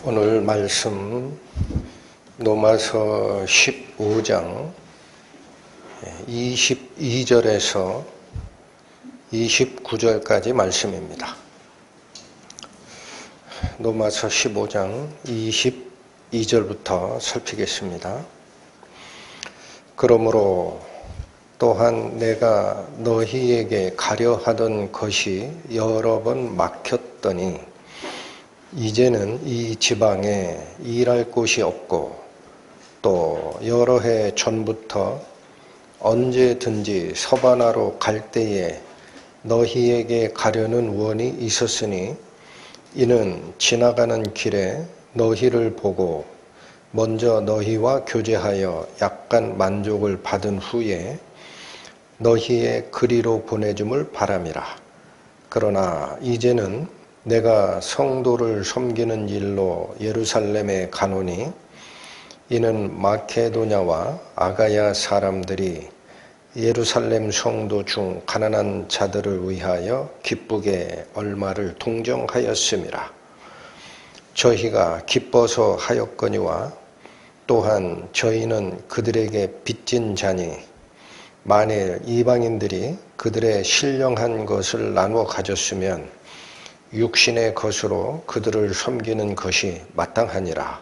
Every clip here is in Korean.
오늘 말씀 로마서 15장 22절에서 29절까지 말씀입니다. 로마서 15장 22절부터 살피겠습니다. 그러므로 또한 내가 너희에게 가려 하던 것이 여러 번 막혔더니 이제는 이 지방에 일할 곳이 없고 또 여러 해 전부터 언제든지 서바나로 갈 때에 너희에게 가려는 원이 있었으니 이는 지나가는 길에 너희를 보고 먼저 너희와 교제하여 약간 만족을 받은 후에 너희의 그리로 보내줌을 바람이라. 그러나 이제는 내가 성도를 섬기는 일로 예루살렘에 가노니 이는 마케도냐와 아가야 사람들이 예루살렘 성도 중 가난한 자들을 위하여 기쁘게 얼마를 동정하였음이라. 저희가 기뻐서 하였거니와 또한 저희는 그들에게 빚진 자니 만일 이방인들이 그들의 신령한 것을 나누어 가졌으면 육신의 것으로 그들을 섬기는 것이 마땅하니라.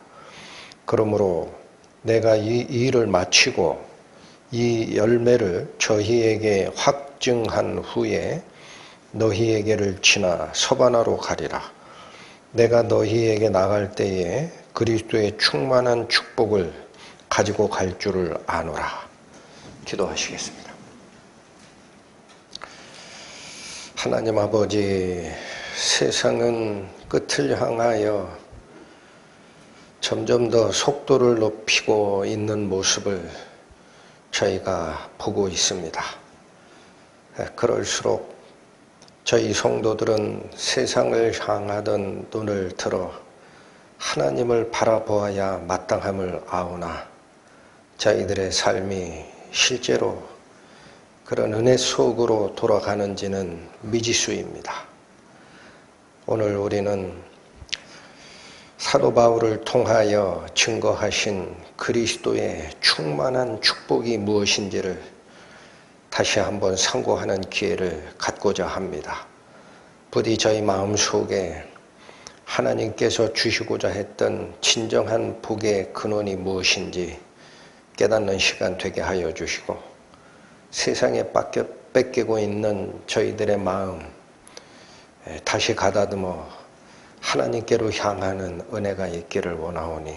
그러므로 내가 이 일을 마치고 이 열매를 저희에게 확증한 후에 너희에게를 지나 서바나로 가리라. 내가 너희에게 나갈 때에 그리스도의 충만한 축복을 가지고 갈 줄을 아노라. 기도하시겠습니다. 하나님 아버지, 세상은 끝을 향하여 점점 더 속도를 높이고 있는 모습을 저희가 보고 있습니다. 그럴수록 저희 성도들은 세상을 향하던 눈을 들어 하나님을 바라보아야 마땅함을 아오나 저희들의 삶이 실제로 그런 은혜 속으로 돌아가는지는 미지수입니다. 오늘 우리는 사도 바울을 통하여 증거하신 그리스도의 충만한 축복이 무엇인지를 다시 한번 상고하는 기회를 갖고자 합니다. 부디 저희 마음속에 하나님께서 주시고자 했던 진정한 복의 근원이 무엇인지 깨닫는 시간 되게 하여 주시고 세상에 뺏기고 있는 저희들의 마음 다시 가다듬어 하나님께로 향하는 은혜가 있기를 원하오니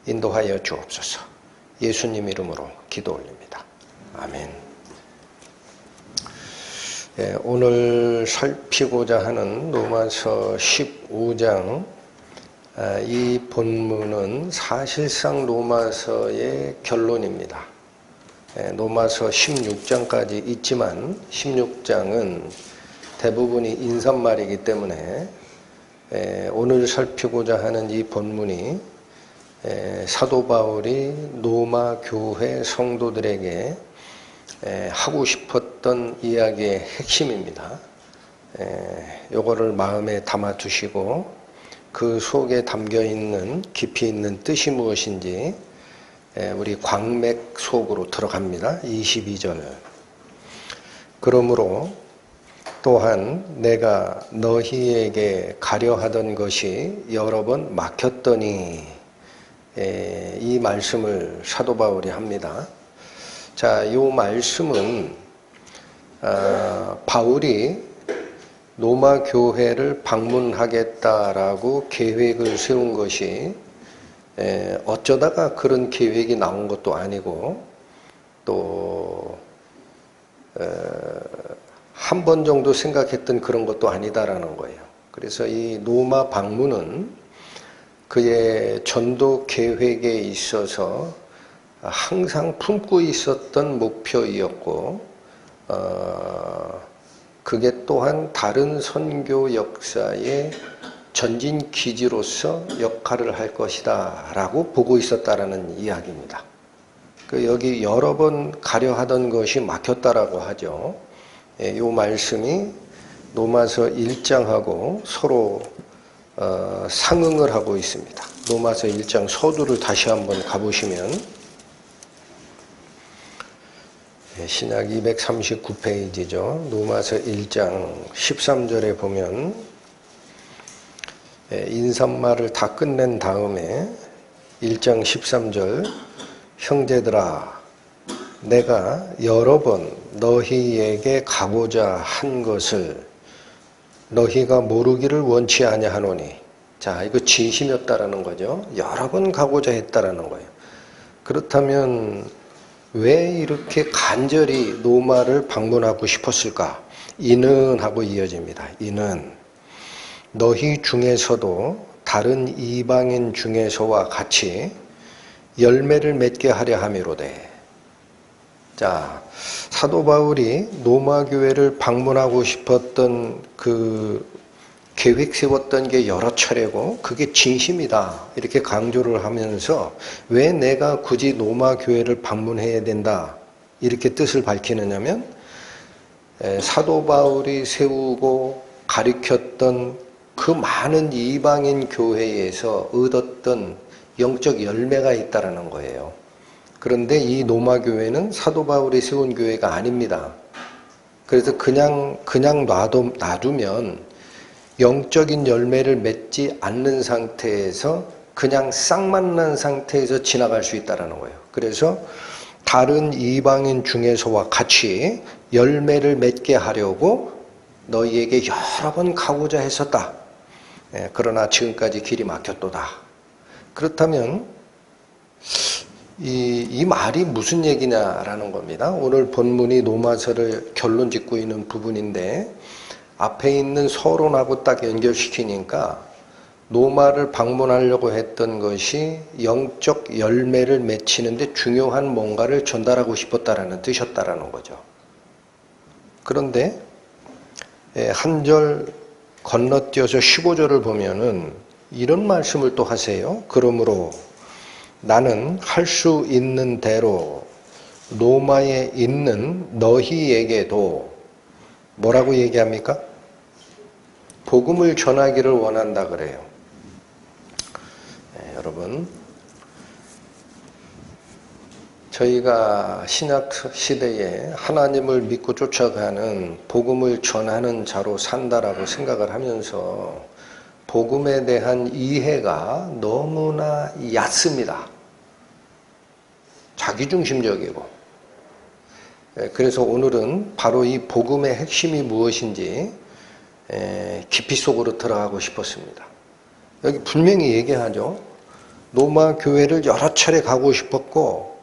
인도하여 주옵소서. 예수님 이름으로 기도 올립니다. 아멘. 오늘 살피고자 하는 로마서 15장 이 본문은 사실상 로마서의 결론입니다. 로마서 16장까지 있지만 16장은 대부분이 인사말이기 때문에 오늘 살피고자 하는 이 본문이 사도 바울이 로마 교회 성도들에게 하고 싶었던 이야기의 핵심입니다. 요거를 마음에 담아 두시고 그 속에 담겨 있는 깊이 있는 뜻이 무엇인지 우리 광맥 속으로 들어갑니다. 22절. 그러므로 또한 내가 너희에게 가려 하던 것이 여러 번 막혔더니 이 말씀을 사도 바울이 합니다. 자, 이 말씀은 바울이 로마 교회를 방문하겠다라고 계획을 세운 것이 어쩌다가 그런 계획이 나온 것도 아니고 또 한 번 정도 생각했던 그런 것도 아니다라는 거예요. 그래서 이 로마 방문은 그의 전도 계획에 있어서 항상 품고 있었던 목표이었고 그게 또한 다른 선교 역사의 전진 기지로서 역할을 할 것이다 라고 보고 있었다라는 이야기입니다. 여기 여러 번 가려 하던 것이 막혔다라고 하죠. 이 말씀이 로마서 1장하고 서로 상응을 하고 있습니다. 로마서 1장 서두를 다시 한번 가보시면 신약 239페이지죠. 로마서 1장 13절에 보면 인사말을 다 끝낸 다음에 1장 13절 형제들아 내가 여러 번 너희에게 가고자 한 것을 너희가 모르기를 원치 아니하노니 자 이거 진심이었다라는 거죠. 여러 번 가고자 했다라는 거예요. 그렇다면 왜 이렇게 간절히 로마를 방문하고 싶었을까? 이는 하고 이어집니다. 이는 너희 중에서도 다른 이방인 중에서와 같이 열매를 맺게 하려 함이로되 자 사도 바울이 로마 교회를 방문하고 싶었던 그 계획 세웠던 게 여러 차례고 그게 진심이다 이렇게 강조를 하면서 왜 내가 굳이 로마 교회를 방문해야 된다 이렇게 뜻을 밝히느냐면 사도 바울이 세우고 가리켰던 그 많은 이방인 교회에서 얻었던 영적 열매가 있다라는 거예요. 그런데 이 로마 교회는 사도 바울이 세운 교회가 아닙니다. 그래서 그냥 놔두면 영적인 열매를 맺지 않는 상태에서 그냥 쌍만 난 상태에서 지나갈 수 있다는 거예요. 그래서 다른 이방인 중에서와 같이 열매를 맺게 하려고 너희에게 여러 번 가고자 했었다. 그러나 지금까지 길이 막혔도다. 그렇다면 이 말이 무슨 얘기냐라는 겁니다. 오늘 본문이 로마서를 결론 짓고 있는 부분인데 앞에 있는 서론하고 딱 연결시키니까 로마를 방문하려고 했던 것이 영적 열매를 맺히는데 중요한 뭔가를 전달하고 싶었다라는 뜻이었다라는 거죠. 그런데 한 절 건너뛰어서 15절을 보면은 이런 말씀을 또 하세요. 그러므로 나는 할 수 있는 대로 로마에 있는 너희에게도 뭐라고 얘기합니까? 복음을 전하기를 원한다 그래요. 여러분 저희가 신약 시대에 하나님을 믿고 쫓아가는 복음을 전하는 자로 산다라고 생각을 하면서 복음에 대한 이해가 너무나 얕습니다. 자기중심적이고. 그래서 오늘은 바로 이 복음의 핵심이 무엇인지 깊이 속으로 들어가고 싶었습니다. 여기 분명히 얘기하죠. 로마 교회를 여러 차례 가고 싶었고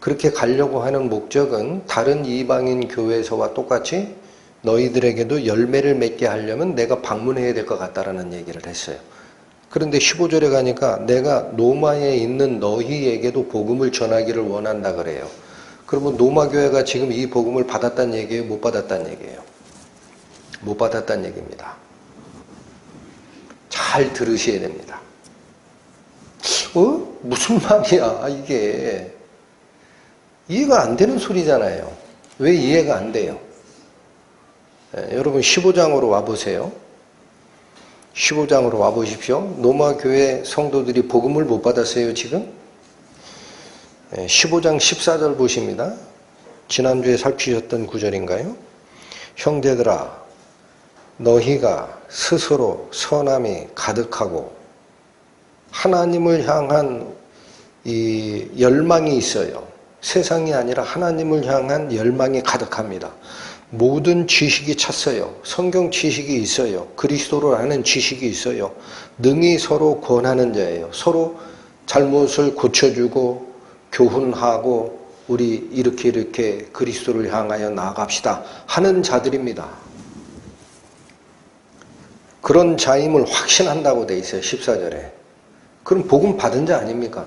그렇게 가려고 하는 목적은 다른 이방인 교회에서와 똑같이 너희들에게도 열매를 맺게 하려면 내가 방문해야 될 것 같다라는 얘기를 했어요. 그런데 15절에 가니까 내가 로마에 있는 너희에게도 복음을 전하기를 원한다 그래요. 그러면 로마 교회가 지금 이 복음을 받았다는 얘기예요? 못 받았다는 얘기예요? 못 받았다는 얘기입니다. 잘 들으셔야 됩니다. 무슨 말이야 이게. 이해가 안 되는 소리잖아요. 왜 이해가 안 돼요? 여러분 15장으로 와보세요. 15장으로 와보십시오. 로마 교회 성도들이 복음을 못 받았어요 지금? 15장 14절 보십니다. 지난주에 살피셨던 구절인가요? 형제들아 너희가 스스로 선함이 가득하고 하나님을 향한 이 열망이 있어요. 세상이 아니라 하나님을 향한 열망이 가득합니다. 모든 지식이 찼어요. 성경 지식이 있어요. 그리스도를 아는 지식이 있어요. 능히 서로 권하는 자예요. 서로 잘못을 고쳐주고 교훈하고 우리 이렇게 그리스도를 향하여 나아갑시다 하는 자들입니다. 그런 자임을 확신한다고 돼 있어요. 14절에. 그럼 복음 받은 자 아닙니까?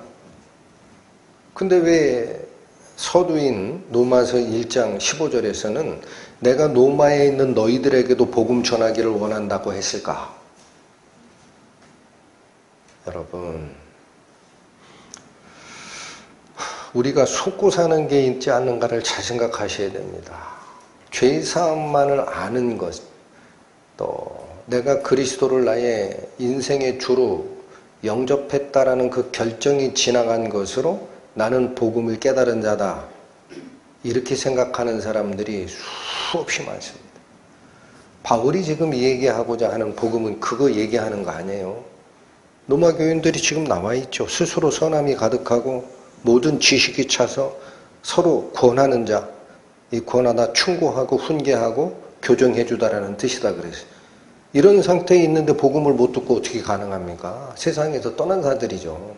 근데 왜 서두인 로마서 1장 15절에서는 내가 로마에 있는 너희들에게도 복음 전하기를 원한다고 했을까? 여러분 우리가 속고 사는 게 있지 않는가를 잘 생각하셔야 됩니다. 죄사함만을 아는 것, 또 내가 그리스도를 나의 인생의 주로 영접했다라는 그 결정이 지나간 것으로 나는 복음을 깨달은 자다. 이렇게 생각하는 사람들이 수없이 많습니다. 바울이 지금 얘기하고자 하는 복음은 그거 얘기하는 거 아니에요. 로마 교인들이 지금 나와 있죠. 스스로 선함이 가득하고 모든 지식이 차서 서로 권하는 자, 이 권하다 충고하고 훈계하고 교정해 주다라는 뜻이다 그랬어요. 이런 상태에 있는데 복음을 못 듣고 어떻게 가능합니까? 세상에서 떠난 자들이죠.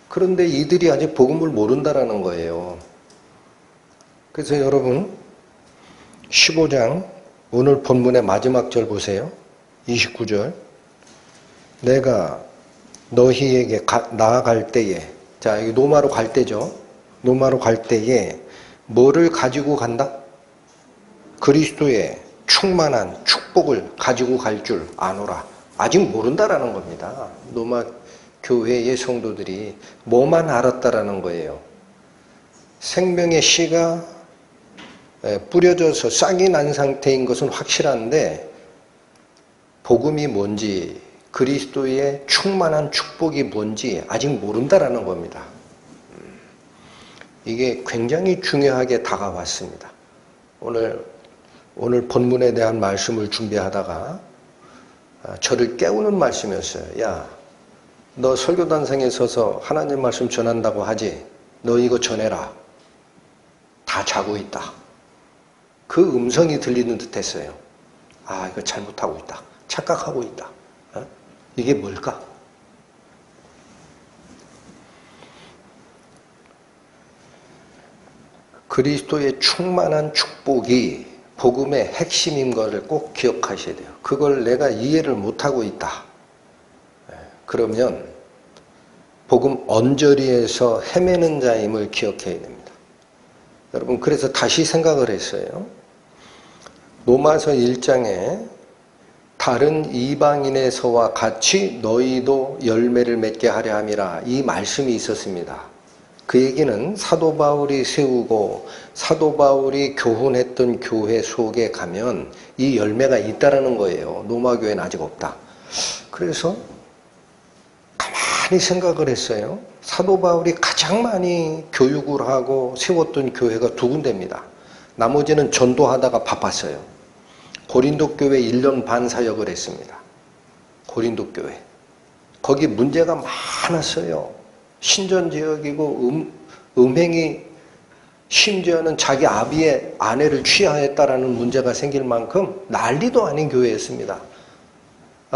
그런데 이들이 아직 복음을 모른다라는 거예요. 그래서 여러분 15장 오늘 본문의 마지막 절 보세요. 29절. 내가 너희에게 나아갈 때에, 자, 여기 노마로 갈 때죠. 노마로 갈 때에 뭐를 가지고 간다? 그리스도의 충만한 축복을 가지고 갈 줄 아노라. 아직 모른다라는 겁니다. 노마 교회의 성도들이 뭐만 알았다라는 거예요. 생명의 씨가 뿌려져서 싹이 난 상태인 것은 확실한데 복음이 뭔지 그리스도의 충만한 축복이 뭔지 아직 모른다라는 겁니다. 이게 굉장히 중요하게 다가왔습니다. 오늘 본문에 대한 말씀을 준비하다가 저를 깨우는 말씀이었어요. 야, 너 설교단상에 서서 하나님 말씀 전한다고 하지? 너 이거 전해라. 다 자고 있다. 그 음성이 들리는 듯 했어요. 아, 이거 잘못하고 있다. 착각하고 있다. 이게 뭘까? 그리스도의 충만한 축복이 복음의 핵심인 것을 꼭 기억하셔야 돼요. 그걸 내가 이해를 못하고 있다. 그러면 복음 언저리에서 헤매는 자임을 기억해야 됩니다. 여러분, 그래서 다시 생각을 했어요. 로마서 1장에 다른 이방인에서와 같이 너희도 열매를 맺게 하려 함이라 이 말씀이 있었습니다. 그 얘기는 사도 바울이 세우고 사도 바울이 교훈했던 교회 속에 가면 이 열매가 있다라는 거예요. 로마 교회는 아직 없다. 그래서 가만히 생각을 했어요. 사도 바울이 가장 많이 교육을 하고 세웠던 교회가 두 군데입니다. 나머지는 전도하다가 바빴어요. 고린도 교회 1년 반 사역을 했습니다. 고린도 교회. 거기 문제가 많았어요. 신전지역이고 음행이 심지어는 자기 아비의 아내를 취하했다라는 문제가 생길 만큼 난리도 아닌 교회였습니다.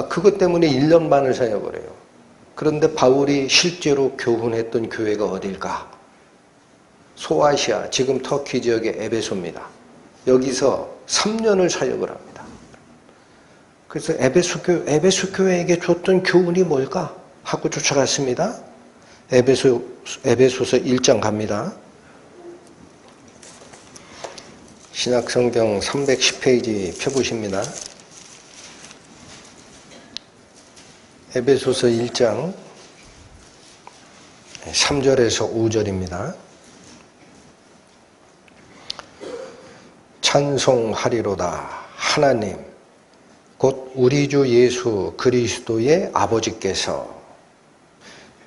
그것 때문에 1년 반을 사역을 해요. 그런데 바울이 실제로 교훈했던 교회가 어딜까? 소아시아, 지금 터키 지역의 에베소입니다. 여기서 3년을 사역을 합니다. 그래서 에베소 교회에게 줬던 교훈이 뭘까? 하고 쫓아갔습니다. 에베소서 1장 갑니다. 신약성경 310페이지 펴보십니다. 에베소서 1장 3절에서 5절입니다. 찬송하리로다 하나님 곧 우리 주 예수 그리스도의 아버지께서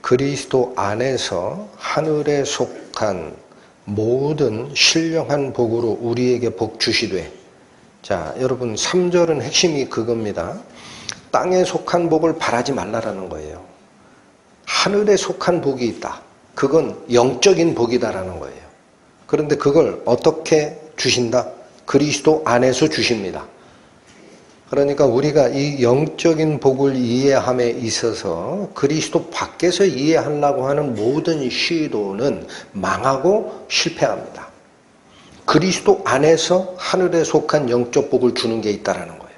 그리스도 안에서 하늘에 속한 모든 신령한 복으로 우리에게 복 주시되. 자, 여러분 3절은 핵심이 그겁니다. 땅에 속한 복을 바라지 말라라는 거예요. 하늘에 속한 복이 있다. 그건 영적인 복이다라는 거예요. 그런데 그걸 어떻게 주신다? 그리스도 안에서 주십니다. 그러니까 우리가 이 영적인 복을 이해함에 있어서 그리스도 밖에서 이해하려고 하는 모든 시도는 망하고 실패합니다. 그리스도 안에서 하늘에 속한 영적 복을 주는 게 있다라는 거예요.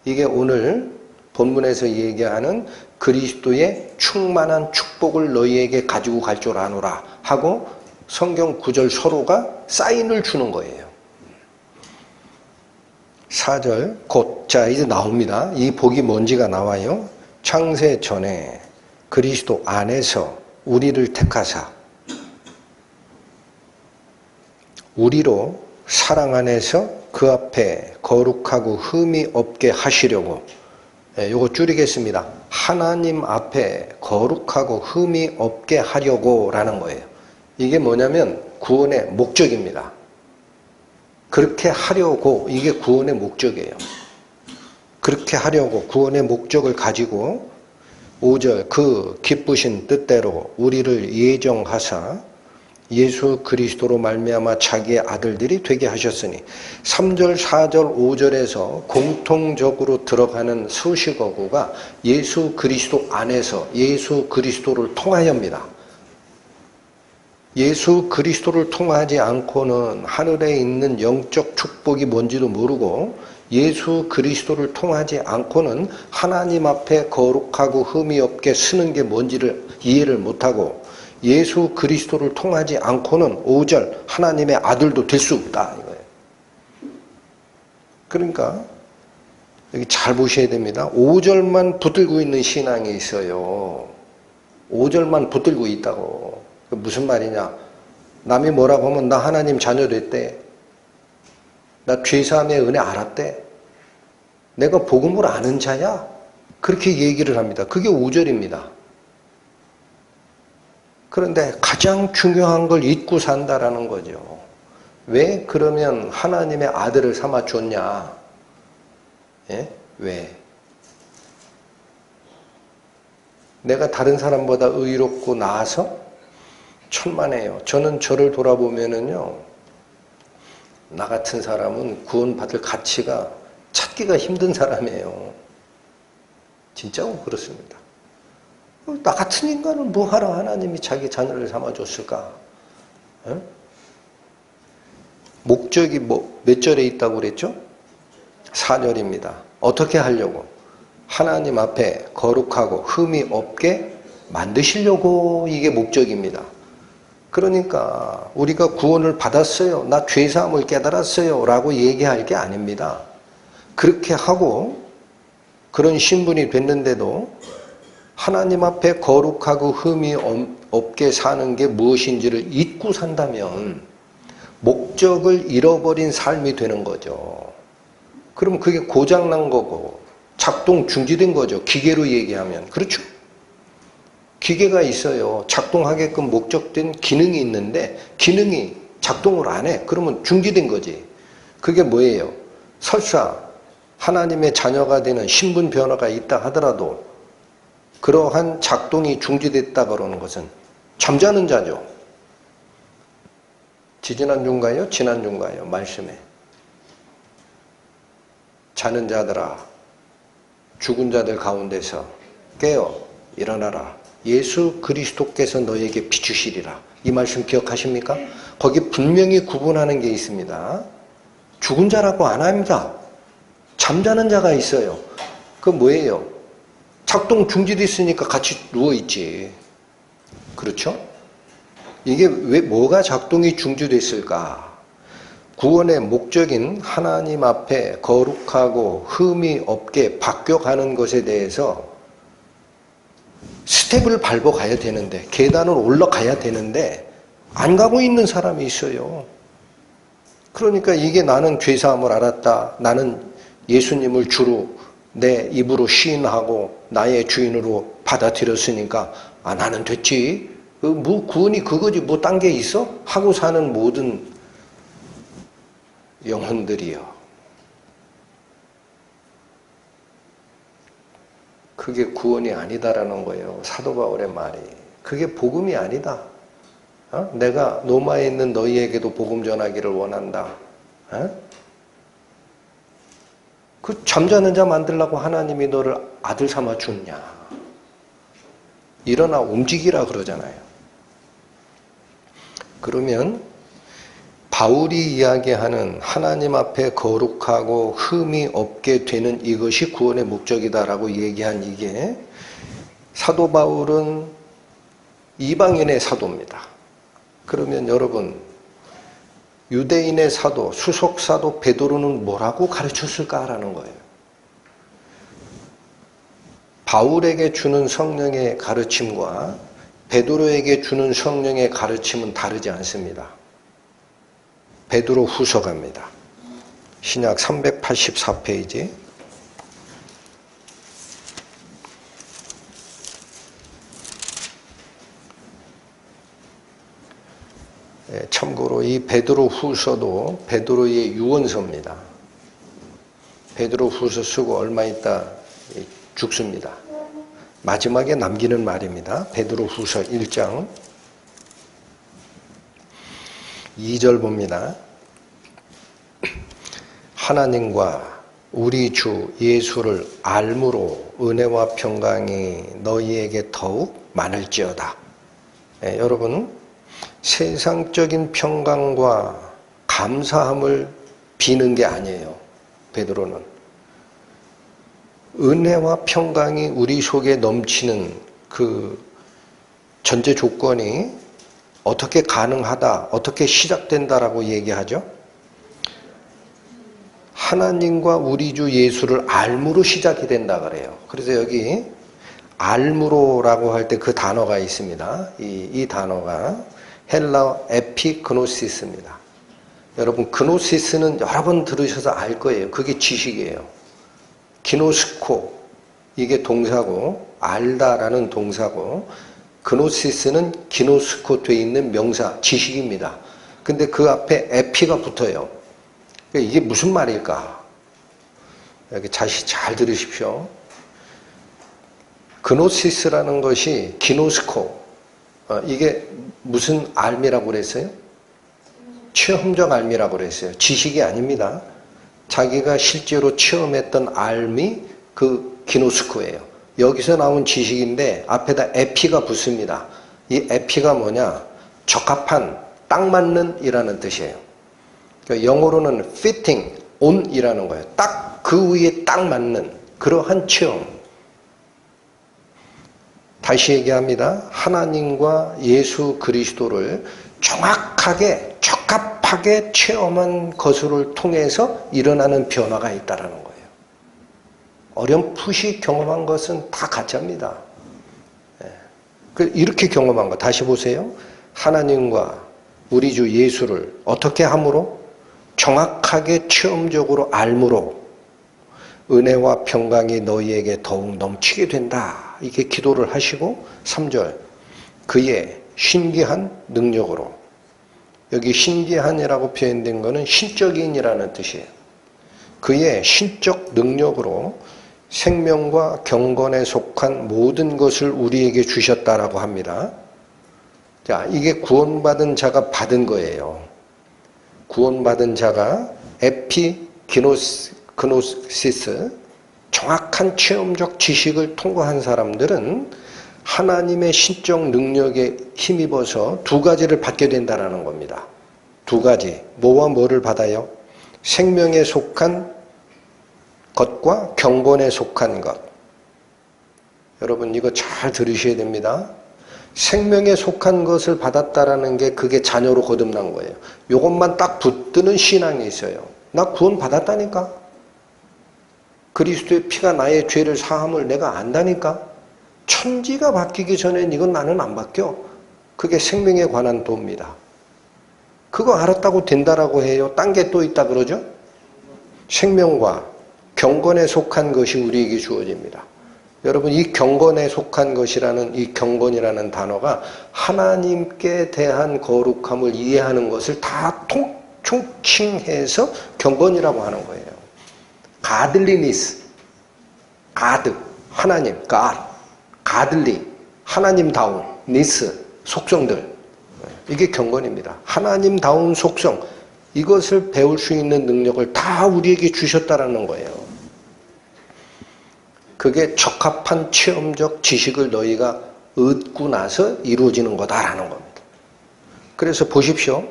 이게 오늘 본문에서 얘기하는 그리스도의 충만한 축복을 너희에게 가지고 갈 줄 아노라 하고 성경 구절 서로가 사인을 주는 거예요. 4절 곧, 자 이제 나옵니다. 이 복이 뭔지가 나와요. 창세 전에 그리스도 안에서 우리를 택하사 우리로 사랑 안에서 그 앞에 거룩하고 흠이 없게 하시려고. 요거 줄이겠습니다. 하나님 앞에 거룩하고 흠이 없게 하려고 라는 거예요. 이게 뭐냐면 구원의 목적입니다. 그렇게 하려고, 이게 구원의 목적이에요. 그렇게 하려고 구원의 목적을 가지고 5절 그 기쁘신 뜻대로 우리를 예정하사 예수 그리스도로 말미암아 자기의 아들들이 되게 하셨으니 3절, 4절, 5절에서 공통적으로 들어가는 수식어구가 예수 그리스도 안에서 예수 그리스도를 통하여입니다. 예수 그리스도를 통하지 않고는 하늘에 있는 영적 축복이 뭔지도 모르고 예수 그리스도를 통하지 않고는 하나님 앞에 거룩하고 흠이 없게 쓰는 게 뭔지를 이해를 못하고 예수 그리스도를 통하지 않고는 5절 하나님의 아들도 될 수 없다 이거예요. 그러니까 여기 잘 보셔야 됩니다. 5절만 붙들고 있는 신앙이 있어요. 5절만 붙들고 있다고. 무슨 말이냐? 남이 뭐라고 하면 나 하나님 자녀 됐대. 나 죄사함의 은혜 알았대. 내가 복음을 아는 자야. 그렇게 얘기를 합니다. 그게 5절입니다. 그런데 가장 중요한 걸 잊고 산다라는 거죠. 왜 그러면 하나님의 아들을 삼아 줬냐? 예? 왜? 내가 다른 사람보다 의롭고 나아서? 천만에요. 저는 저를 돌아보면은요, 나 같은 사람은 구원받을 가치가 찾기가 힘든 사람이에요. 진짜로 그렇습니다. 나 같은 인간은 뭐하러 하나님이 자기 자녀를 삼아줬을까? 에? 목적이 몇 절에 있다고 그랬죠? 4절입니다. 어떻게 하려고? 하나님 앞에 거룩하고 흠이 없게 만드시려고 이게 목적입니다. 그러니까 우리가 구원을 받았어요. 나 죄사함을 깨달았어요. 라고 얘기할 게 아닙니다. 그렇게 하고 그런 신분이 됐는데도 하나님 앞에 거룩하고 흠이 없게 사는 게 무엇인지를 잊고 산다면 목적을 잃어버린 삶이 되는 거죠. 그럼 그게 고장난 거고 작동 중지된 거죠. 기계로 얘기하면. 그렇죠? 기계가 있어요. 작동하게끔 목적된 기능이 있는데 기능이 작동을 안 해. 그러면 중지된 거지. 그게 뭐예요? 설사 하나님의 자녀가 되는 신분 변화가 있다 하더라도 그러한 작동이 중지됐다 그러는 것은 잠자는 자죠. 지지난주인가요? 지난주인가요? 말씀에. 자는 자들아, 죽은 자들 가운데서 깨어 일어나라. 예수 그리스도께서 너에게 비추시리라. 이 말씀 기억하십니까? 거기 분명히 구분하는 게 있습니다. 죽은 자라고 안 합니다. 잠자는 자가 있어요. 그 뭐예요? 작동 중지됐으니까 같이 누워있지. 그렇죠? 이게 왜 뭐가 작동이 중지됐을까? 구원의 목적인 하나님 앞에 거룩하고 흠이 없게 바뀌어가는 것에 대해서 스텝을 밟아가야 되는데 계단을 올라가야 되는데 안 가고 있는 사람이 있어요. 그러니까 이게 나는 죄사함을 알았다. 나는 예수님을 주로 내 입으로 시인하고 나의 주인으로 받아들였으니까 나는 됐지. 뭐 구원이 그거지 뭐 딴 게 있어? 하고 사는 모든 영혼들이요. 그게 구원이 아니다라는 거예요. 사도 바울의 말이. 그게 복음이 아니다. 내가 로마에 있는 너희에게도 복음 전하기를 원한다. 그 잠자는 자 만들라고 하나님이 너를 아들 삼아 줬냐. 일어나 움직이라 그러잖아요. 그러면 바울이 이야기하는 하나님 앞에 거룩하고 흠이 없게 되는 이것이 구원의 목적이다라고 얘기한 이게 사도 바울은 이방인의 사도입니다. 그러면 여러분 유대인의 사도, 수석 사도 베드로는 뭐라고 가르쳤을까라는 거예요. 바울에게 주는 성령의 가르침과 베드로에게 주는 성령의 가르침은 다르지 않습니다. 베드로 후서가입니다. 신약 384페이지. 참고로 이 베드로 후서도 베드로의 유언서입니다. 베드로 후서 쓰고 얼마 있다 죽습니다. 마지막에 남기는 말입니다. 베드로 후서 1장 2절 봅니다. 하나님과 우리 주 예수를 알므로 은혜와 평강이 너희에게 더욱 많을지어다. 여러분, 세상적인 평강과 감사함을 비는 게 아니에요. 베드로는 은혜와 평강이 우리 속에 넘치는 그 전제 조건이 어떻게 가능하다, 어떻게 시작된다라고 얘기하죠? 하나님과 우리 주 예수를 알므로 시작이 된다 그래요. 그래서 여기 알므로라고 할 때 그 단어가 있습니다. 이 단어가 헬라어 에피그노시스입니다. 여러분, 그노시스는 여러 번 들으셔서 알 거예요. 그게 지식이에요. 기노스코, 이게 동사고, 알다라는 동사고, 그노시스는 기노스코 돼 있는 명사, 지식입니다. 근데 그 앞에 에피가 붙어요. 이게 무슨 말일까? 여기 다시 잘 들으십시오. 그노시스라는 것이 기노스코, 이게 무슨 알미라고 그랬어요? 체험적 알미라고 그랬어요. 지식이 아닙니다. 자기가 실제로 체험했던 알미, 그 기노스코예요. 여기서 나온 지식인데 앞에다 에피가 붙습니다. 이 에피가 뭐냐? 적합한, 딱 맞는 이라는 뜻이에요. 그러니까 영어로는 fitting, on 이라는 거예요. 딱 그 위에 딱 맞는 그러한 체험. 다시 얘기합니다. 하나님과 예수 그리스도를 정확하게 적합하게 체험한 것을 통해서 일어나는 변화가 있다는 거예요. 어렴풋이 경험한 것은 다 가짜입니다. 이렇게 경험한 거 다시 보세요. 하나님과 우리 주 예수를 어떻게 함으로? 정확하게 체험적으로 알므로 은혜와 평강이 너희에게 더욱 넘치게 된다. 이렇게 기도를 하시고 3절 그의 신기한 능력으로, 여기 신기한이라고 표현된 것은 신적인이라는 뜻이에요. 그의 신적 능력으로 생명과 경건에 속한 모든 것을 우리에게 주셨다라고 합니다. 자, 이게 구원받은 자가 받은 거예요. 구원받은 자가 에피그노시스, 정확한 체험적 지식을 통과한 사람들은 하나님의 신적 능력에 힘입어서 두 가지를 받게 된다는 겁니다. 두 가지. 뭐와 뭐를 받아요? 생명에 속한 것과 경건에 속한 것. 여러분, 이거 잘 들으셔야 됩니다. 생명에 속한 것을 받았다라는 게 그게 자녀로 거듭난 거예요. 이것만 딱 붙드는 신앙이 있어요. 나 구원 받았다니까. 그리스도의 피가 나의 죄를 사함을 내가 안다니까. 천지가 바뀌기 전엔 이건 나는 안 바뀌어. 그게 생명에 관한 도입니다. 그거 알았다고 된다라고 해요. 딴 게 또 있다 그러죠? 생명과 경건에 속한 것이 우리에게 주어집니다. 여러분, 이 경건에 속한 것이라는 이 경건이라는 단어가 하나님께 대한 거룩함을 이해하는 것을 다 총칭해서 경건이라고 하는 거예요. 가들리니스, 가드, 하나님, 가들리, 하나님다운, 니스, 속성들. 이게 경건입니다. 하나님다운 속성, 이것을 배울 수 있는 능력을 다 우리에게 주셨다라는 거예요. 그게 적합한 체험적 지식을 너희가 얻고 나서 이루어지는 거다라는 겁니다. 그래서 보십시오.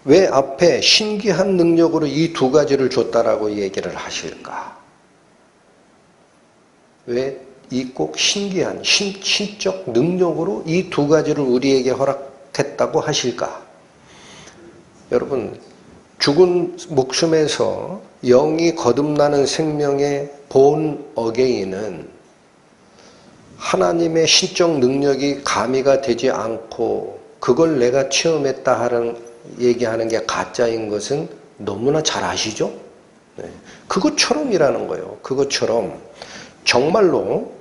왜 앞에 신기한 능력으로 이 두 가지를 줬다라고 얘기를 하실까? 왜 이 꼭 신기한 신적 능력으로 이 두 가지를 우리에게 허락했다고 하실까? 여러분, 죽은 목숨에서 영이 거듭나는 생명의 본 어게인은 하나님의 신적 능력이 가미가 되지 않고 그걸 내가 체험했다 하는 얘기하는 게 가짜인 것은 너무나 잘 아시죠? 그것처럼이라는 거예요. 그것처럼 정말로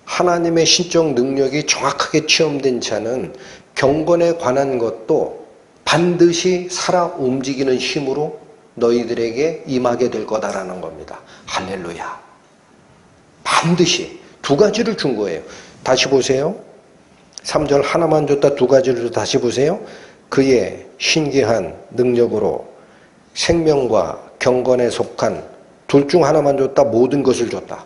하나님의 신적 능력이 정확하게 체험된 자는 경건에 관한 것도 반드시 살아 움직이는 힘으로 너희들에게 임하게 될 거다라는 겁니다. 할렐루야. 반드시 두 가지를 준 거예요. 다시 보세요. 3절 하나만 줬다 두 가지를 다시 보세요. 그의 신기한 능력으로 생명과 경건에 속한 둘 중 하나만 줬다 모든 것을 줬다.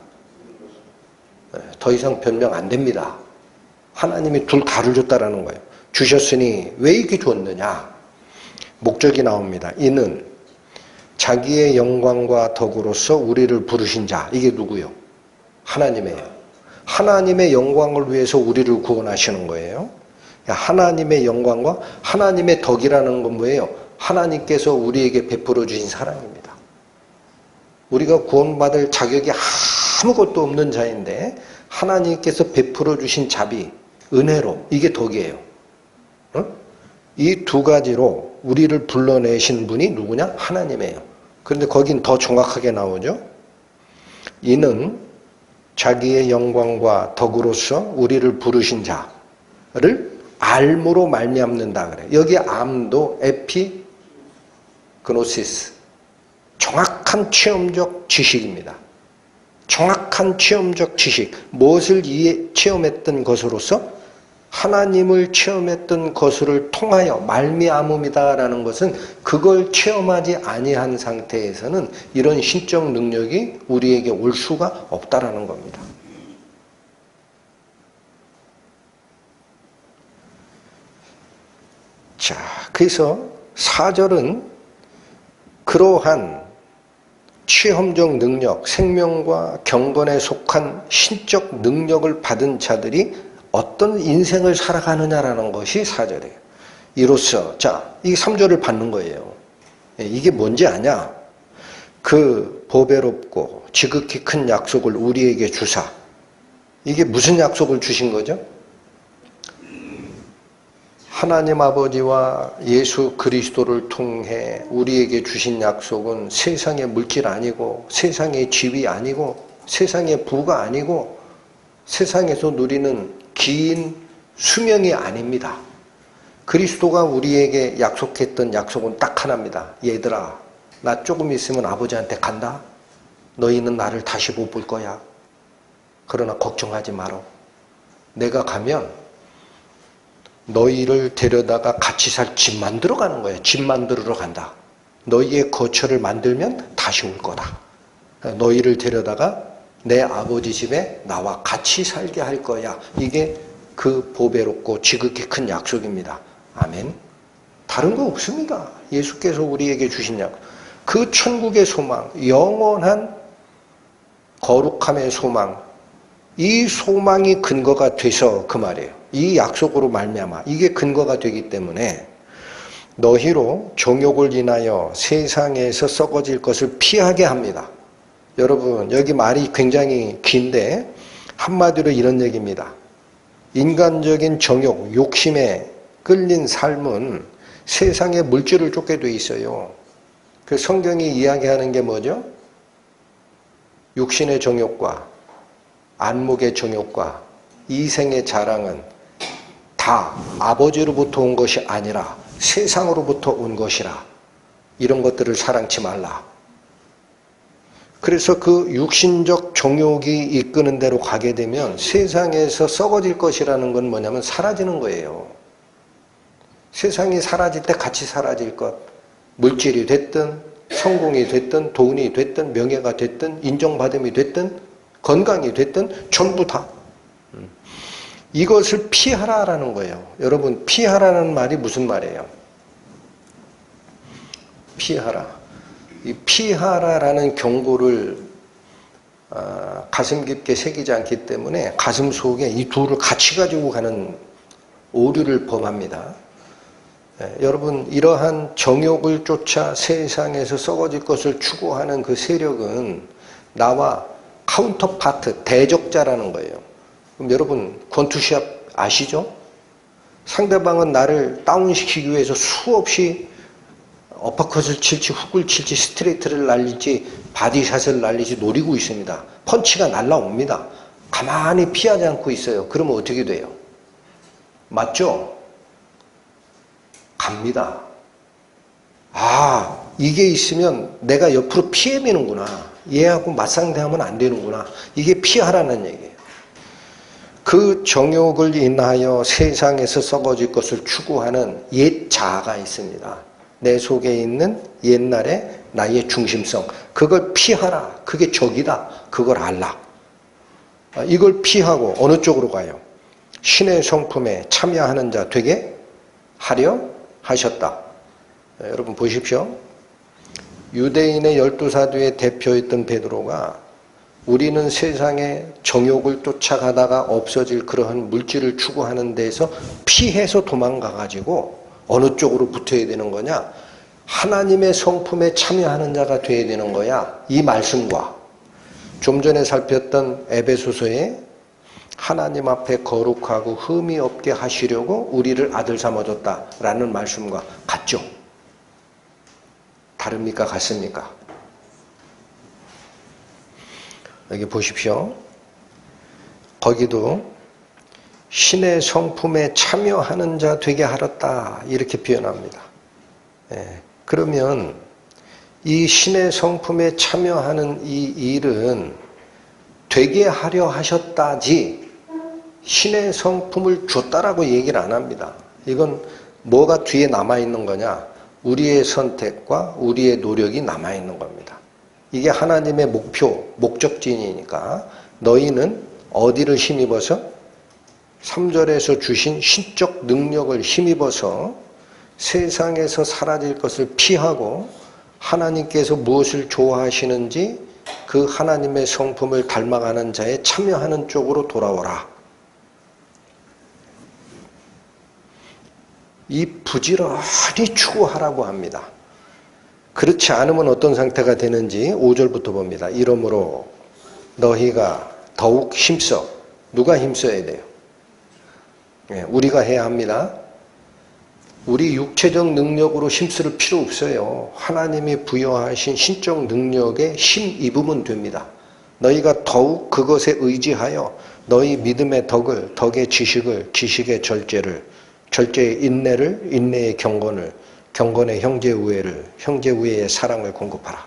더 이상 변명 안 됩니다. 하나님이 둘 다를 줬다라는 거예요. 주셨으니 왜 이렇게 줬느냐? 목적이 나옵니다. 이는 자기의 영광과 덕으로서 우리를 부르신 자. 이게 누구요? 하나님이에요. 하나님의 영광을 위해서 우리를 구원하시는 거예요. 하나님의 영광과 하나님의 덕이라는 건 뭐예요? 하나님께서 우리에게 베풀어 주신 사랑입니다. 우리가 구원받을 자격이 아무것도 없는 자인데 하나님께서 베풀어 주신 자비, 은혜로, 이게 덕이에요. 이 두 가지로 우리를 불러내신 분이 누구냐? 하나님이에요. 그런데 거긴 더 정확하게 나오죠. 이는 자기의 영광과 덕으로서 우리를 부르신 자를 알므로 말미암는다 그래. 여기 암도 에피그노시스, 정확한 체험적 지식입니다. 정확한 체험적 지식, 무엇을 체험했던 것으로서 하나님을 체험했던 것을 통하여 말미암음이다라는 것은 그걸 체험하지 아니한 상태에서는 이런 신적 능력이 우리에게 올 수가 없다라는 겁니다. 자, 그래서 4절은 그러한 체험적 능력, 생명과 경건에 속한 신적 능력을 받은 자들이 어떤 인생을 살아가느냐라는 것이 4절이에요. 이로써, 자, 이 3절을 받는 거예요. 이게 뭔지 아냐? 그 보배롭고 지극히 큰 약속을 우리에게 주사. 이게 무슨 약속을 주신 거죠? 하나님 아버지와 예수 그리스도를 통해 우리에게 주신 약속은 세상의 물질 아니고 세상의 집이 아니고 세상의 부가 아니고 세상에서 누리는 긴 수명이 아닙니다. 그리스도가 우리에게 약속했던 약속은 딱 하나입니다. 얘들아, 나 조금 있으면 아버지한테 간다. 너희는 나를 다시 못 볼 거야. 그러나 걱정하지 마라. 내가 가면 너희를 데려다가 같이 살 집 만들어 가는 거예요. 집 만들러 간다. 너희의 거처를 만들면 다시 올 거다. 너희를 데려다가 내 아버지 집에 나와 같이 살게 할 거야. 이게 그 보배롭고 지극히 큰 약속입니다. 아멘. 다른 거 없습니다. 예수께서 우리에게 주신 약속. 그 천국의 소망, 영원한 거룩함의 소망, 이 소망이 근거가 돼서 그 말이에요. 이 약속으로 말미암아 이게 근거가 되기 때문에 너희로 정욕을 인하여 세상에서 썩어질 것을 피하게 합니다. 여러분, 여기 말이 굉장히 긴데 한마디로 이런 얘기입니다. 인간적인 정욕, 욕심에 끌린 삶은 세상의 물질을 쫓게 돼 있어요. 그 성경이 이야기하는 게 뭐죠? 육신의 정욕과 안목의 정욕과 이생의 자랑은 다 아버지로부터 온 것이 아니라 세상으로부터 온 것이라. 이런 것들을 사랑치 말라. 그래서 그 육신적 정욕이 이끄는 대로 가게 되면 세상에서 썩어질 것이라는 건 뭐냐면 사라지는 거예요. 세상이 사라질 때 같이 사라질 것. 물질이 됐든 성공이 됐든 돈이 됐든 명예가 됐든 인정받음이 됐든 건강이 됐든 전부 다. 이것을 피하라라는 거예요. 여러분, 피하라는 말이 무슨 말이에요? 피하라. 이 피하라라는 경고를 가슴 깊게 새기지 않기 때문에 가슴 속에 이 둘을 같이 가지고 가는 오류를 범합니다. 여러분, 이러한 정욕을 쫓아 세상에서 썩어질 것을 추구하는 그 세력은 나와 카운터파트, 대적자라는 거예요. 그럼 여러분, 권투시합 아시죠? 상대방은 나를 다운시키기 위해서 수없이 어퍼컷을 칠지 훅을 칠지 스트레이트를 날릴지 바디샷을 날릴지 노리고 있습니다. 펀치가 날라옵니다. 가만히 피하지 않고 있어요. 그러면 어떻게 돼요? 맞죠? 갑니다. 아, 이게 있으면 내가 옆으로 피해내는구나. 얘하고 맞상대하면 안 되는구나. 이게 피하라는 얘기예요. 그 정욕을 인하여 세상에서 썩어질 것을 추구하는 옛 자아가 있습니다. 내 속에 있는 옛날의 나의 중심성. 그걸 피하라. 그게 적이다. 그걸 알라. 이걸 피하고 어느 쪽으로 가요? 신의 성품에 참여하는 자 되게 하려 하셨다. 여러분 보십시오. 유대인의 12사도의 대표였던 베드로가 우리는 세상의 정욕을 쫓아가다가 없어질 그러한 물질을 추구하는 데서 피해서 도망가가지고 어느 쪽으로 붙어야 되는 거냐? 하나님의 성품에 참여하는 자가 되어야 되는 거야. 이 말씀과 좀 전에 살폈던 에베소서에 하나님 앞에 거룩하고 흠이 없게 하시려고 우리를 아들 삼아줬다라는 말씀과 같죠? 다릅니까? 같습니까? 여기 보십시오. 거기도 신의 성품에 참여하는 자 되게 하였다 이렇게 표현합니다. 그러면 이 신의 성품에 참여하는 이 일은 되게 하려 하셨다지 신의 성품을 줬다라고 얘기를 안 합니다. 이건 뭐가 뒤에 남아있는 거냐? 우리의 선택과 우리의 노력이 남아있는 겁니다. 이게 하나님의 목표, 목적지니까 너희는 어디를 힘입어서? 3절에서 주신 신적 능력을 힘입어서 세상에서 사라질 것을 피하고 하나님께서 무엇을 좋아하시는지 그 하나님의 성품을 닮아가는 자에 참여하는 쪽으로 돌아오라. 이 부지런히 추구하라고 합니다. 그렇지 않으면 어떤 상태가 되는지 5절부터 봅니다. 이러므로 너희가 더욱 힘써. 누가 힘써야 돼요? 우리가 해야 합니다. 우리 육체적 능력으로 힘쓸 필요 없어요. 하나님이 부여하신 신적 능력에 힘 입으면 됩니다. 너희가 더욱 그것에 의지하여 너희 믿음의 덕을, 덕의 지식을, 지식의 절제를, 절제의 인내를, 인내의 경건을, 경건의 형제 우애를, 형제 우애의 사랑을 공급하라.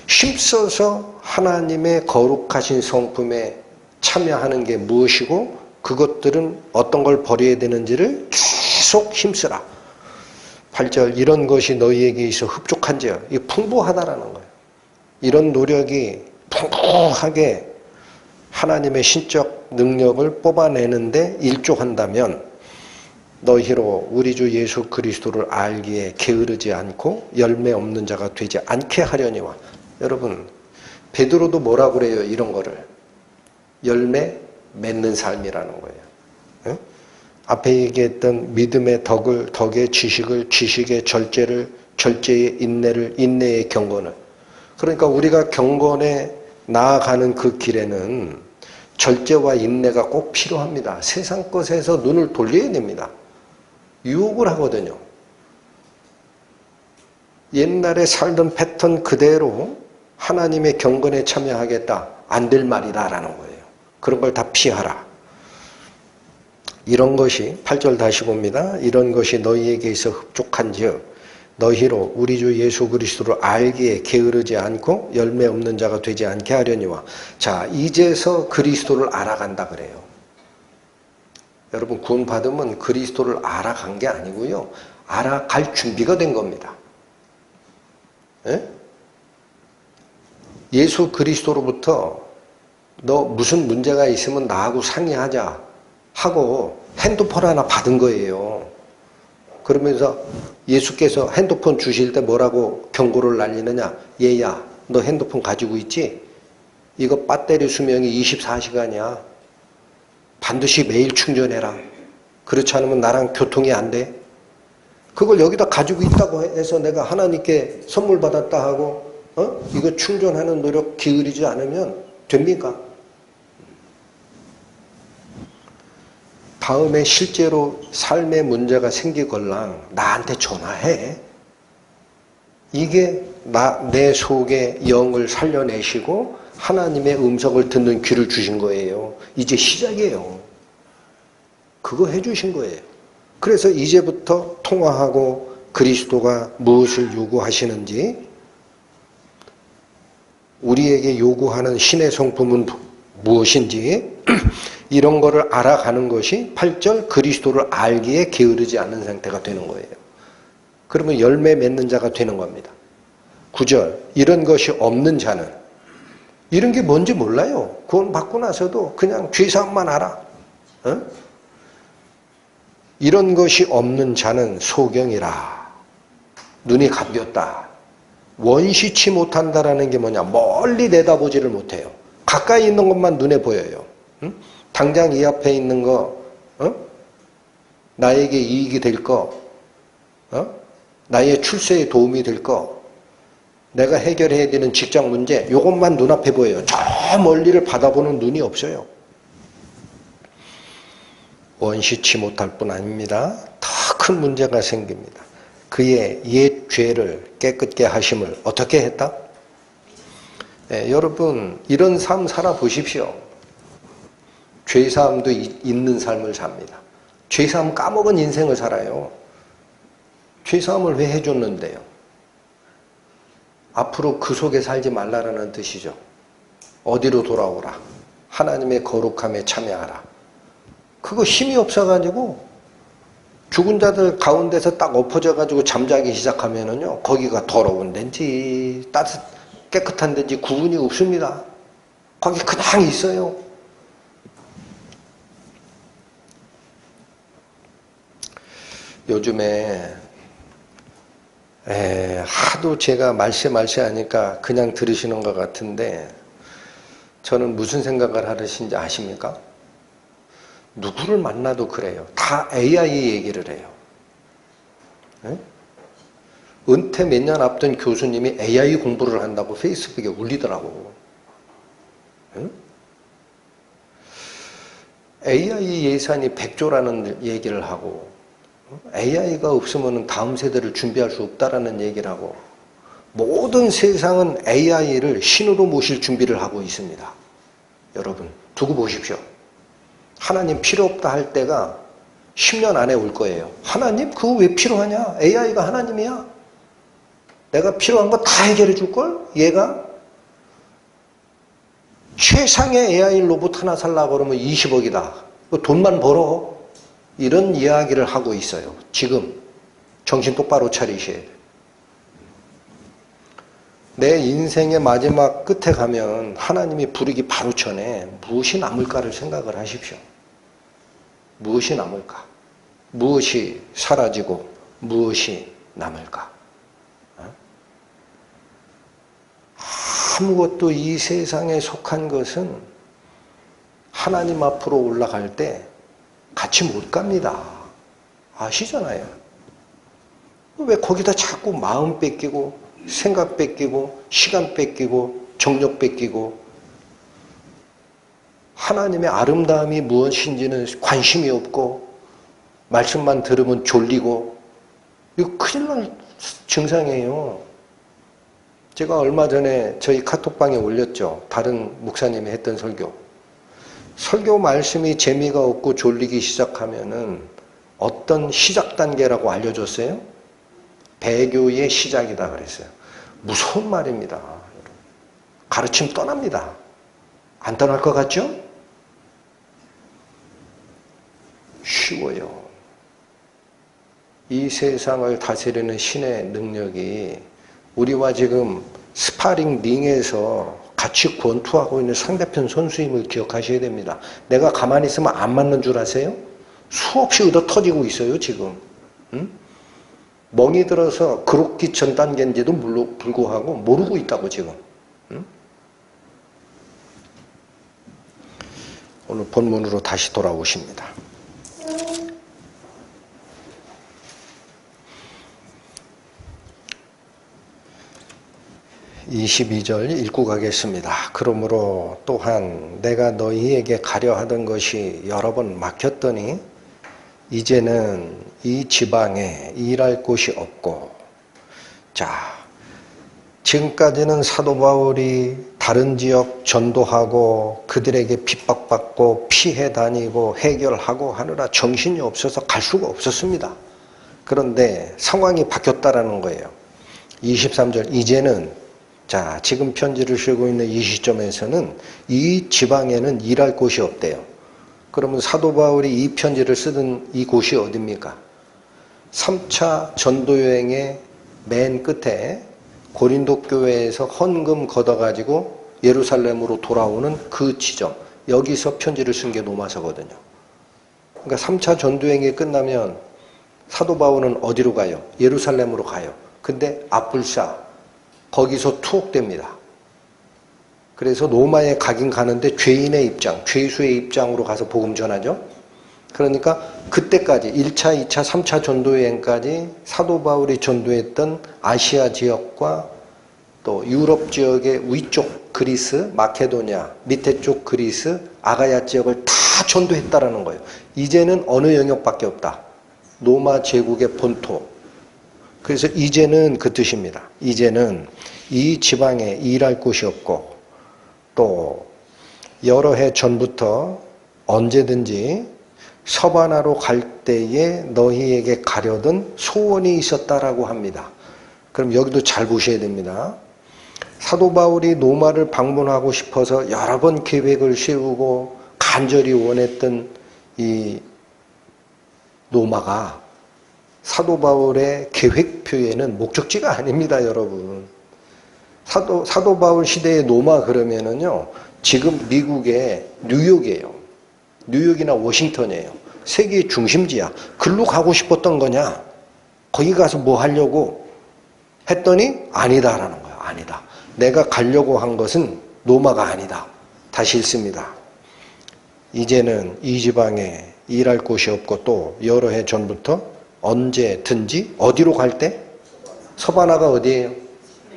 힘써서 하나님의 거룩하신 성품에 참여하는 게 무엇이고 그것들은 어떤 걸 버려야 되는지를 계속 힘쓰라. 8절 이런 것이 너희에게 있어 흡족한지요. 이게 풍부하다라는 거예요. 이런 노력이 풍부하게 하나님의 신적 능력을 뽑아내는데 일조한다면 너희로 우리 주 예수 그리스도를 알기에 게으르지 않고 열매 없는 자가 되지 않게 하려니와. 여러분 베드로도 뭐라고 그래요? 이런 거를 열매 맺는 삶이라는 거예요. 응? 앞에 얘기했던 믿음의 덕을, 덕의 지식을, 지식의 절제를, 절제의 인내를, 인내의 경건을. 그러니까 우리가 경건에 나아가는 그 길에는 절제와 인내가 꼭 필요합니다. 세상 것에서 눈을 돌려야 됩니다. 유혹을 하거든요. 옛날에 살던 패턴 그대로 하나님의 경건에 참여하겠다. 안 될 말이다라는 거예요. 그런 걸 다 피하라. 이런 것이 8절 다시 봅니다. 이런 것이 너희에게 있어 흡족한지요. 너희로 우리 주 예수 그리스도를 알기에 게으르지 않고 열매 없는 자가 되지 않게 하려니와. 자, 이제서 그리스도를 알아간다 그래요. 여러분 구원 받으면 그리스도를 알아간 게 아니고요. 알아갈 준비가 된 겁니다. 예? 예수 그리스도로부터 너 무슨 문제가 있으면 나하고 상의하자 하고 핸드폰 하나 받은 거예요. 그러면서 예수께서 핸드폰 주실 때 뭐라고 경고를 날리느냐? 얘야, 너 핸드폰 가지고 있지? 이거 배터리 수명이 24시간이야. 반드시 매일 충전해라. 그렇지 않으면 나랑 교통이 안 돼. 그걸 여기다 가지고 있다고 해서 내가 하나님께 선물 받았다 하고 이거 충전하는 노력 기울이지 않으면 됩니까? 다음에 실제로 삶의 문제가 생기걸랑 나한테 전화해. 이게 내 속의 영을 살려내시고 하나님의 음성을 듣는 귀를 주신 거예요. 이제 시작이에요. 그거 해주신 거예요. 그래서 이제부터 통화하고 그리스도가 무엇을 요구하시는지, 우리에게 요구하는 신의 성품은 무엇인지 이런 거를 알아가는 것이 8절 그리스도를 알기에 게으르지 않는 상태가 되는 거예요. 그러면 열매 맺는 자가 되는 겁니다. 9절 이런 것이 없는 자는, 이런 게 뭔지 몰라요. 구원 받고 나서도 그냥 죄사함만 알아. 어? 이런 것이 없는 자는 소경이라. 눈이 감겼다. 원시치 못한다라는 게 뭐냐? 멀리 내다보지를 못해요. 가까이 있는 것만 눈에 보여요. 응? 당장 이 앞에 있는 거, 나에게 이익이 될 거, 나의 출세에 도움이 될 거, 내가 해결해야 되는 직장 문제, 이것만 눈앞에 보여요. 저 멀리를 바라보는 눈이 없어요. 원시치 못할 뿐 아닙니다. 더 큰 문제가 생깁니다. 그의 옛 죄를 깨끗게 하심을 어떻게 했다? 네, 여러분 이런 삶 살아보십시오. 죄사함도 있는 삶을 삽니다. 죄사함 까먹은 인생을 살아요. 죄사함을 왜 해줬는데요? 앞으로 그 속에 살지 말라라는 뜻이죠. 어디로 돌아오라. 하나님의 거룩함에 참여하라. 그거 힘이 없어가지고 죽은 자들 가운데서 딱 엎어져가지고 잠자기 시작하면은요, 거기가 더러운 데인지 깨끗한 데인지 구분이 없습니다. 거기 그냥 있어요. 요즘에 하도 제가 말세 하니까 그냥 들으시는 것 같은데, 저는 무슨 생각을 하시는지 아십니까? 누구를 만나도 그래요. 다 AI 얘기를 해요. 네? 은퇴 몇 년 앞둔 교수님이 AI 공부를 한다고 페이스북에 올리더라고. 네? AI 예산이 100조라는 얘기를 하고, AI가 없으면 다음 세대를 준비할 수 없다라는 얘기를 하고, 모든 세상은 AI를 신으로 모실 준비를 하고 있습니다. 여러분 두고 보십시오. 하나님 필요 없다 할 때가 10년 안에 올 거예요. 하나님 그거 왜 필요하냐? AI가 하나님이야. 내가 필요한 거 다 해결해 줄걸? 얘가 최상의 AI 로봇 하나 살라고 그러면 20억이다. 돈만 벌어. 이런 이야기를 하고 있어요. 지금 정신 똑바로 차리셔야 돼요. 내 인생의 마지막 끝에 가면 하나님이 부르기 바로 전에 무엇이 남을까를 생각을 하십시오. 무엇이 남을까? 무엇이 사라지고 무엇이 남을까? 아무것도 이 세상에 속한 것은 하나님 앞으로 올라갈 때 같이 못 갑니다. 아시잖아요. 왜 거기다 자꾸 마음 뺏기고 생각 뺏기고 시간 뺏기고 정력 뺏기고, 하나님의 아름다움이 무엇인지는 관심이 없고 말씀만 들으면 졸리고, 이거 큰일 날 증상이에요. 제가 얼마 전에 저희 카톡방에 올렸죠. 다른 목사님이 했던 설교. 설교 말씀이 재미가 없고 졸리기 시작하면은 어떤 시작 단계라고 알려줬어요? 배교의 시작이다 그랬어요. 무서운 말입니다. 가르침 떠납니다. 안 떠날 것 같죠? 쉬워요. 이 세상을 다스리는 신의 능력이 우리와 지금 스파링 링에서 같이 권투하고 있는 상대편 선수임을 기억하셔야 됩니다. 내가 가만히 있으면 안 맞는 줄 아세요? 수없이 얻어 터지고 있어요 지금. 응? 멍이 들어서 그렇기 전 단계인지도 불구하고 모르고 있다고 지금. 응? 오늘 본문으로 다시 돌아오십니다. 22절 읽고 가겠습니다. 그러므로 또한 내가 너희에게 가려 하던 것이 여러 번 막혔더니 이제는 이 지방에 일할 곳이 없고, 자, 지금까지는 사도 바울이 다른 지역 전도하고 그들에게 핍박받고 피해 다니고 해결하고 하느라 정신이 없어서 갈 수가 없었습니다. 그런데 상황이 바뀌었다라는 거예요. 23절 이제는 자 지금 편지를 쓰고 있는 이 시점에서는 이 지방에는 일할 곳이 없대요. 그러면 사도 바울이 이 편지를 쓰던 이 곳이 어디입니까? 3차 전도여행의 맨 끝에 고린도 교회에서 헌금 걷어가지고 예루살렘으로 돌아오는 그 지점, 여기서 편지를 쓴 게 로마서거든요. 그러니까 3차 전도여행이 끝나면 사도 바울은 어디로 가요? 예루살렘으로 가요. 근데 앞불사 거기서 투옥됩니다. 그래서 로마에 가긴 가는데 죄인의 입장, 죄수의 입장으로 가서 복음 전하죠. 그러니까 그때까지 1차, 2차, 3차 전도여행까지 사도 바울이 전도했던 아시아 지역과 또 유럽 지역의 위쪽 그리스, 마케도니아, 밑에 쪽 그리스, 아가야 지역을 다 전도했다라는 거예요. 이제는 어느 영역밖에 없다. 로마 제국의 본토. 그래서 이제는 그 뜻입니다. 이제는 이 지방에 일할 곳이 없고 또 여러 해 전부터 언제든지 서바나로 갈 때에 너희에게 가려던 소원이 있었다라고 합니다. 그럼 여기도 잘 보셔야 됩니다. 사도 바울이 로마를 방문하고 싶어서 여러 번 계획을 세우고 간절히 원했던 이 로마가 사도 바울의 계획표에는 목적지가 아닙니다, 여러분. 사도 바울 시대의 로마 그러면은요, 지금 미국의 뉴욕이에요. 뉴욕이나 워싱턴이에요. 세계의 중심지야. 글로 가고 싶었던 거냐? 거기 가서 뭐 하려고 했더니 아니다라는 거예요. 아니다. 내가 가려고 한 것은 로마가 아니다. 다시 읽습니다. 이제는 이 지방에 일할 곳이 없고 또 여러 해 전부터 언제든지 어디로 갈 때? 서바나가 어디예요?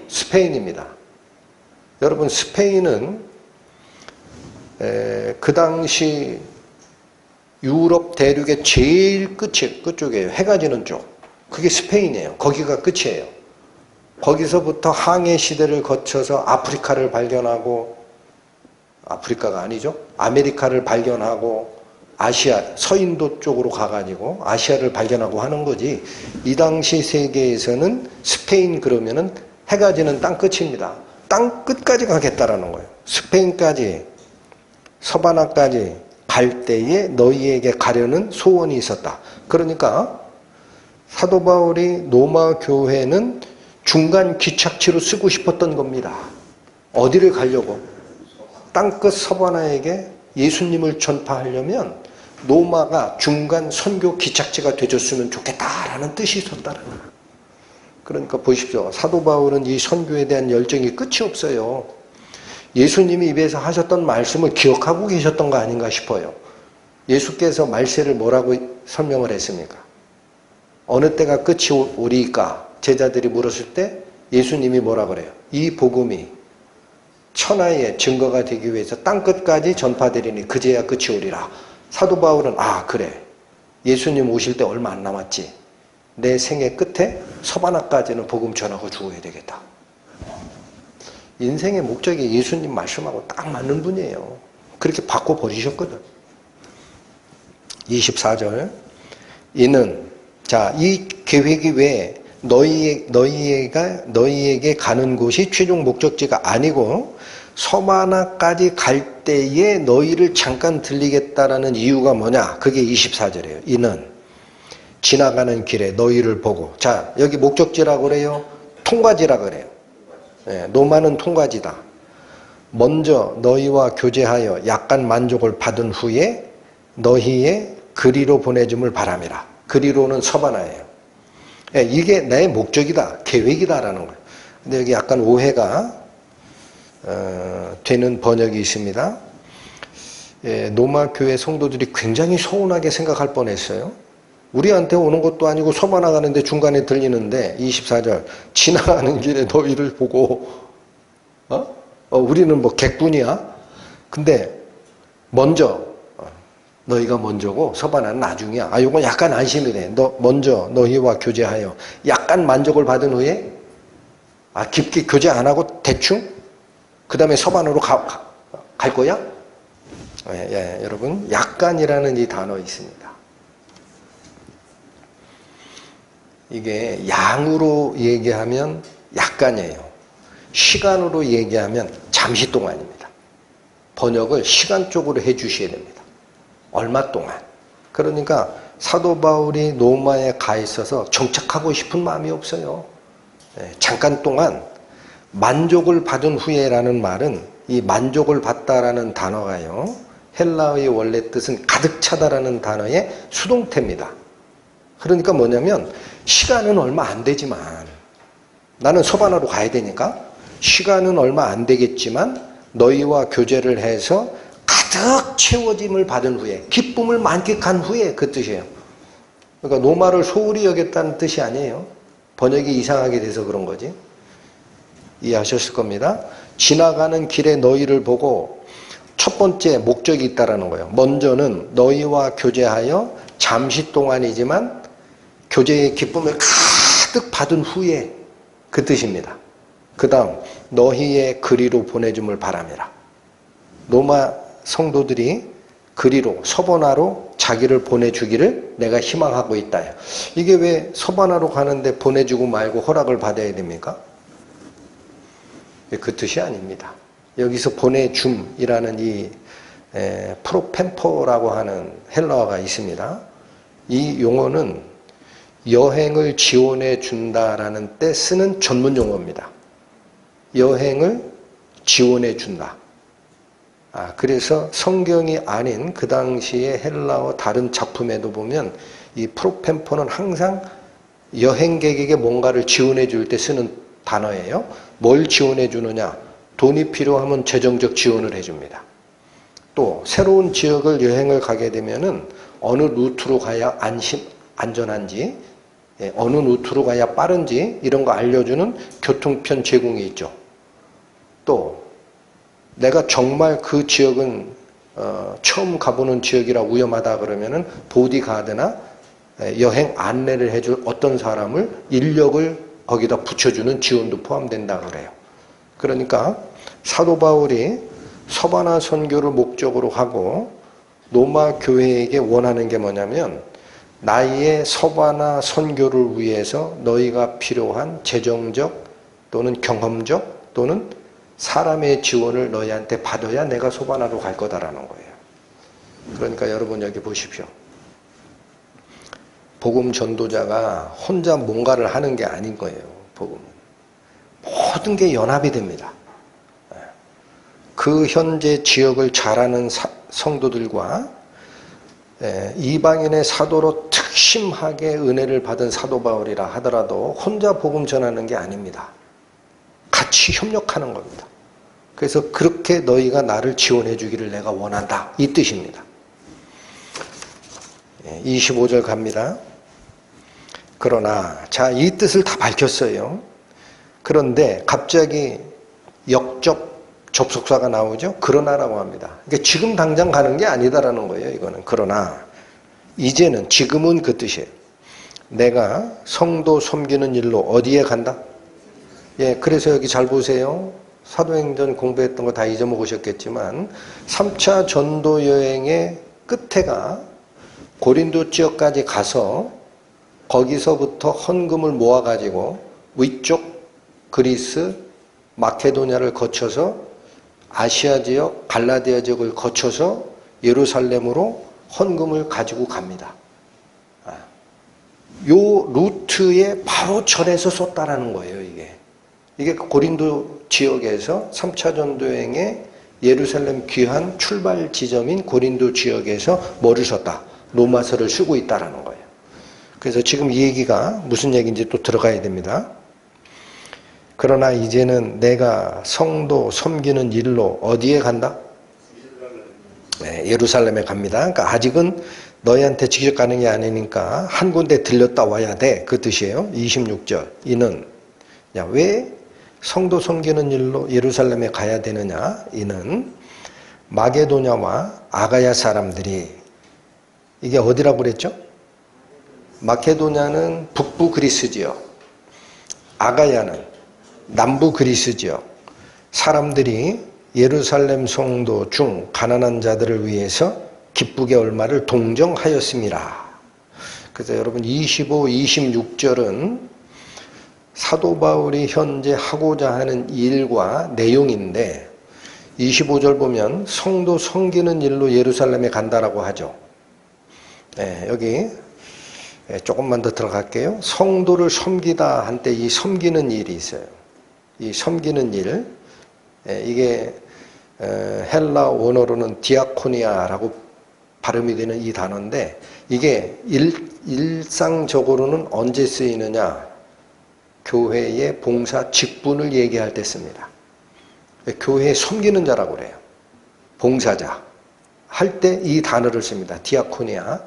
스페인입니다. 여러분 스페인은 그 당시 유럽 대륙의 제일 끝쪽이에요. 해가 지는 쪽. 그게 스페인이에요. 거기가 끝이에요. 거기서부터 항해 시대를 거쳐서 아프리카를 발견하고 아프리카가 아니죠. 아메리카를 발견하고 아시아, 서인도 쪽으로 가가지고 아시아를 발견하고 하는 거지. 이 당시 세계에서는 스페인 그러면은 해가 지는 땅 끝입니다. 땅 끝까지 가겠다라는 거예요. 스페인까지, 서바나까지 갈 때에 너희에게 가려는 소원이 있었다. 그러니까 사도 바울이 로마 교회는 중간 기착지로 쓰고 싶었던 겁니다. 어디를 가려고? 땅끝 서바나에게 예수님을 전파하려면 로마가 중간 선교 기착지가 되줬으면 좋겠다라는 뜻이 있었다는 거예요. 그러니까 보십시오. 사도 바울은 이 선교에 대한 열정이 끝이 없어요. 예수님이 입에서 하셨던 말씀을 기억하고 계셨던 거 아닌가 싶어요. 예수께서 말세를 뭐라고 설명을 했습니까? 어느 때가 끝이 오리까? 제자들이 물었을 때 예수님이 뭐라 그래요? 이 복음이 천하의 증거가 되기 위해서 땅끝까지 전파되리니 그제야 끝이 오리라. 사도 바울은 그래. 예수님 오실 때 얼마 안 남았지. 내 생애 끝에 서바나까지는 복음 전하고 죽어야 되겠다. 인생의 목적이 예수님 말씀하고 딱 맞는 분이에요. 그렇게 바꿔버리셨거든. 24절 이는 이 계획이 왜 너희에게 가는 곳이 최종 목적지가 아니고 서바나까지 갈 때에 너희를 잠깐 들리겠다라는 이유가 뭐냐? 그게 24절이에요. 이는 지나가는 길에 너희를 보고 여기 목적지라고 그래요? 통과지라고 그래요. 로마는 통과지다. 먼저 너희와 교제하여 약간 만족을 받은 후에 너희의 그리로 보내줌을 바람이라. 그리로는 서바나예요. 이게 내 목적이다, 계획이다라는 거예요. 근데 여기 약간 오해가 되는 번역이 있습니다. 로마 교회 성도들이 굉장히 서운하게 생각할 뻔했어요. 우리한테 오는 것도 아니고 서바나 가는데 중간에 들리는데 24절 지나가는 길에 너희를 보고 우리는 뭐 객분이야? 근데 먼저 너희가 먼저고 서바나는 나중이야. 이건 약간 안심이 돼. 먼저 너희와 교제하여 약간 만족을 받은 후에 아, 깊게 교제 안 하고 대충? 그 다음에 서반으로 갈 거야? 여러분, 약간이라는 이 단어 있습니다. 이게 양으로 얘기하면 약간이에요. 시간으로 얘기하면 잠시 동안입니다. 번역을 시간 쪽으로 해 주셔야 됩니다. 얼마 동안. 그러니까 사도 바울이 로마에 가 있어서 정착하고 싶은 마음이 없어요. 잠깐 동안 만족을 받은 후에라는 말은 이 만족을 받다라는 단어가요. 헬라어의 원래 뜻은 가득 차다라는 단어의 수동태입니다. 그러니까 뭐냐면 시간은 얼마 안 되지만 나는 서바나로 가야 되니까 시간은 얼마 안 되겠지만 너희와 교제를 해서 가득 채워짐을 받은 후에 기쁨을 만끽한 후에 그 뜻이에요. 그러니까 노마를 소홀히 여겼다는 뜻이 아니에요. 번역이 이상하게 돼서 그런 거지. 이해하셨을 겁니다. 지나가는 길에 너희를 보고 첫 번째 목적이 있다라는 거예요. 먼저는 너희와 교제하여 잠시 동안이지만 교제의 기쁨을 가득 받은 후에 그 뜻입니다. 그 다음 너희의 그리로 보내줌을 바람이라. 로마 성도들이 그리로 서바나로 자기를 보내주기를 내가 희망하고 있다. 이게 왜 서바나로 가는데 보내주고 말고 허락을 받아야 됩니까? 그 뜻이 아닙니다. 여기서 보내줌이라는 이 프로펜포라고 하는 헬라어가 있습니다. 이 용어는 여행을 지원해 준다라는 때 쓰는 전문 용어입니다. 여행을 지원해 준다. 그래서 성경이 아닌 그 당시의 헬라어 다른 작품에도 보면 이 프로펜포는 항상 여행객에게 뭔가를 지원해 줄 때 쓰는 단어예요. 뭘 지원해 주느냐? 돈이 필요하면 재정적 지원을 해줍니다. 또 새로운 지역을 여행을 가게 되면은 어느 루트로 가야 안전한지, 어느 루트로 가야 빠른지 이런 거 알려주는 교통편 제공이 있죠. 또 내가 정말 그 지역은 처음 가보는 지역이라 위험하다 그러면은 보디가드나 여행 안내를 해줄 어떤 사람을 인력을 거기다 붙여주는 지원도 포함된다 그래요. 그러니까 사도 바울이 서바나 선교를 목적으로 하고 로마 교회에게 원하는 게 뭐냐면 나의 서바나 선교를 위해서 너희가 필요한 재정적 또는 경험적 또는 사람의 지원을 너희한테 받아야 내가 서바나로 갈 거다라는 거예요. 그러니까 여러분 여기 보십시오. 복음 전도자가 혼자 뭔가를 하는 게 아닌 거예요. 복음은. 모든 게 연합이 됩니다. 그 현재 지역을 잘 아는 성도들과 이방인의 사도로 특심하게 은혜를 받은 사도 바울이라 하더라도 혼자 복음 전하는 게 아닙니다. 같이 협력하는 겁니다. 그래서 그렇게 너희가 나를 지원해 주기를 내가 원한다. 이 뜻입니다. 25절 갑니다. 그러나 자, 이 뜻을 다 밝혔어요. 그런데 갑자기 역적 접속사가 나오죠. 그러나라고 합니다. 그러니까 지금 당장 가는 게 아니다라는 거예요. 이거는. 그러나 이제는 지금은 그 뜻이에요. 내가 성도 섬기는 일로 어디에 간다? 그래서 여기 잘 보세요. 사도행전 공부했던 거 다 잊어먹으셨겠지만 3차 전도 여행의 끝에가 고린도 지역까지 가서 거기서부터 헌금을 모아가지고 위쪽 그리스, 마케도냐를 거쳐서 아시아 지역, 갈라디아 지역을 거쳐서 예루살렘으로 헌금을 가지고 갑니다. 요 루트에 바로 절에서 쏟다라는 거예요, 이게. 이게 고린도 지역에서 3차 전도여행의 예루살렘 귀환 출발 지점인 고린도 지역에서 뭐를 썼다? 로마서를 쓰고 있다라는 거예요. 그래서 지금 이 얘기가 무슨 얘기인지 또 들어가야 됩니다. 그러나 이제는 내가 성도 섬기는 일로 어디에 간다? 예루살렘에 갑니다. 그러니까 아직은 너희한테 직접 가는 게 아니니까 한 군데 들렸다 와야 돼. 그 뜻이에요. 26절. 이는 왜 성도 섬기는 일로 예루살렘에 가야 되느냐? 이는 마게도냐와 아가야 사람들이 이게 어디라고 그랬죠? 마케도냐는 북부 그리스지요. 아가야는 남부 그리스 지역 사람들이 예루살렘 성도 중 가난한 자들을 위해서 기쁘게 얼마를 동정하였습니다. 그래서 여러분 25, 26절은 사도 바울이 현재 하고자 하는 일과 내용인데 25절 보면 성도 섬기는 일로 예루살렘에 간다라고 하죠. 네, 여기 조금만 더 들어갈게요. 성도를 섬기다 한때 이 섬기는 일이 있어요. 이 섬기는 일, 이게 헬라 원어로는 디아코니아라고 발음이 되는 이 단어인데 이게 일상적으로는 언제 쓰이느냐? 교회의 봉사 직분을 얘기할 때 씁니다. 교회에 섬기는 자라고 그래요. 봉사자. 할 때 이 단어를 씁니다. 디아코니아.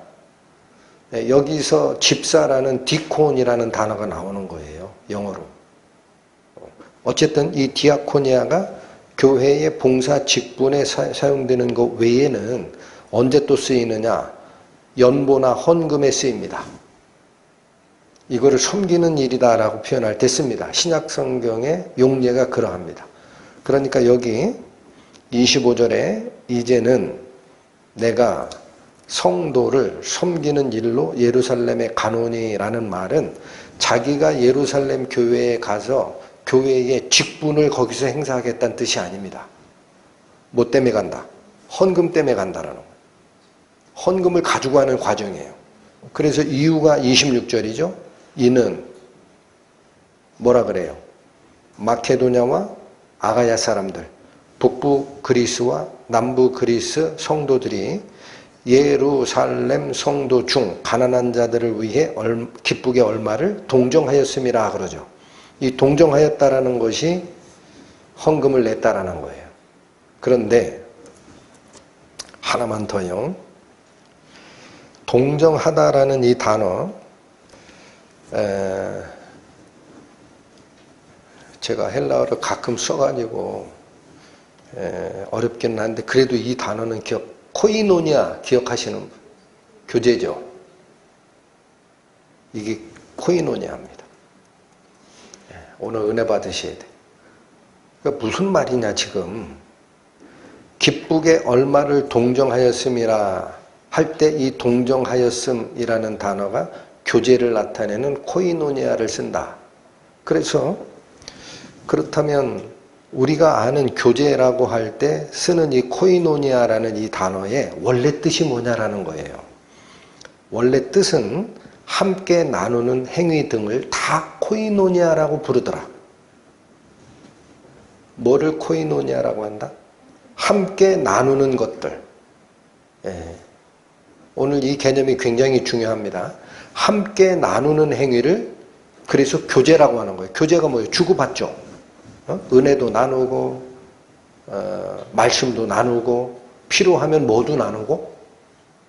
여기서 집사라는 디콘이라는 단어가 나오는 거예요. 영어로. 어쨌든 이 디아코니아가 교회의 봉사 직분에 사용되는 것 외에는 언제 또 쓰이느냐? 연보나 헌금에 쓰입니다. 이거를 섬기는 일이다라고 표현할 때 씁니다. 신약 성경의 용례가 그러합니다. 그러니까 여기 25절에 이제는 내가 성도를 섬기는 일로 예루살렘에 가노니라는 말은 자기가 예루살렘 교회에 가서 교회의 직분을 거기서 행사하겠다는 뜻이 아닙니다. 뭐 때문에 간다? 헌금 때문에 간다라는 거예요. 헌금을 가지고 가는 과정이에요. 그래서 이유가 26절이죠. 이는 뭐라 그래요? 마케도냐와 아가야 사람들, 북부 그리스와 남부 그리스 성도들이 예루살렘 성도 중 가난한 자들을 위해 기쁘게 얼마를 동정하였음이라 그러죠. 이 동정하였다라는 것이 헌금을 냈다라는 거예요. 그런데 하나만 더요. 동정하다라는 이 단어, 제가 헬라어를 가끔 써가지고 어렵기는 한데 그래도 이 단어는 코이노니아 기억하시는 교재죠. 이게 코이노니아입니다. 오늘 은혜 받으셔야 돼요. 그러니까 무슨 말이냐 지금. 기쁘게 얼마를 동정하였음이라 할 때 이 동정하였음이라는 단어가 교제를 나타내는 코이노니아를 쓴다. 그래서 그렇다면 우리가 아는 교제라고 할 때 쓰는 이 코이노니아라는 이 단어의 원래 뜻이 뭐냐라는 거예요. 원래 뜻은 함께 나누는 행위 등을 다 코이노니아라고 부르더라. 뭐를 코이노니아라고 한다? 함께 나누는 것들. 오늘 이 개념이 굉장히 중요합니다. 함께 나누는 행위를 그래서 교제라고 하는 거예요. 교제가 뭐예요? 주고받죠. 은혜도 나누고 말씀도 나누고 필요하면 뭐도 나누고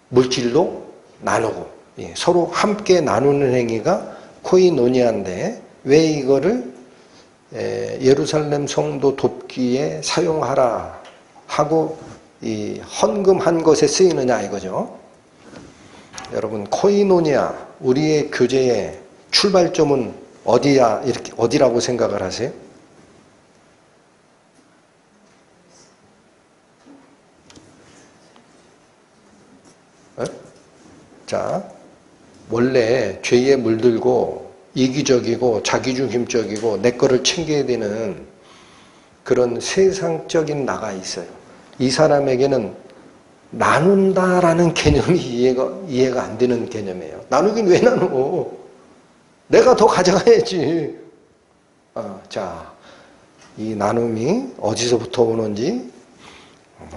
물질도 나누고 서로 함께 나누는 행위가 코이노니아인데 왜 이거를 예루살렘 성도 돕기에 사용하라 하고 이 헌금한 것에 쓰이느냐 이거죠. 여러분 코이노니아 우리의 교제의 출발점은 어디야 이렇게 어디라고 생각을 하세요? 자, 원래 죄에 물들고 이기적이고 자기중심적이고 내 거를 챙겨야 되는 그런 세상적인 나가 있어요. 이 사람에게는 나눈다라는 개념이 이해가 안 되는 개념이에요. 나누긴 왜 나누어? 내가 더 가져가야지. 자, 이 나눔이 어디서부터 오는지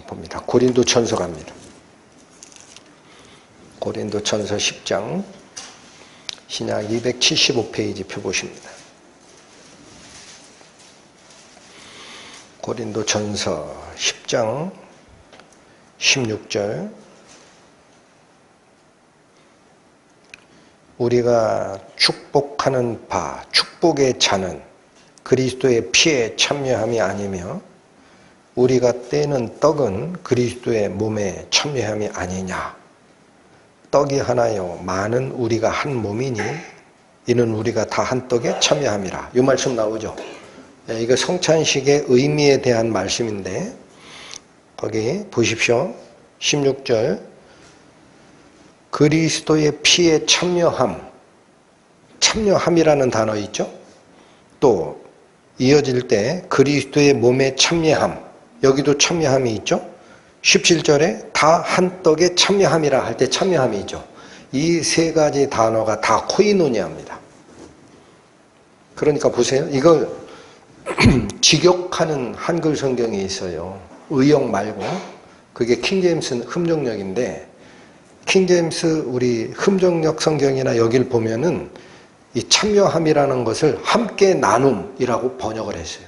봅니다. 고린도전서 갑니다. 고린도전서 10장 신약 275페이지 펴보십니다. 고린도전서 10장 16절 우리가 축복하는 바 축복의 잔은 그리스도의 피에 참여함이 아니며 우리가 떼는 떡은 그리스도의 몸에 참여함이 아니냐. 떡이 하나요 많은 우리가 한 몸이니 이는 우리가 다 한 떡에 참여함이라. 이 말씀 나오죠. 이거 성찬식의 의미에 대한 말씀인데 거기 보십시오. 16절 그리스도의 피에 참여함이라는 단어 있죠. 또 이어질 때 그리스도의 몸에 참여함, 여기도 참여함이 있죠. 17절에 다 한 떡에 참여함이라 할 때 참여함이 있죠. 이 세 가지 단어가 다 코이노니아입니다. 그러니까 보세요. 이걸 직역하는 한글 성경이 있어요. 의역 말고. 그게 킹제임스 흠정역인데 킹제임스 우리 흠정역 성경이나 여길 보면은 이 참여함이라는 것을 함께 나눔이라고 번역을 했어요.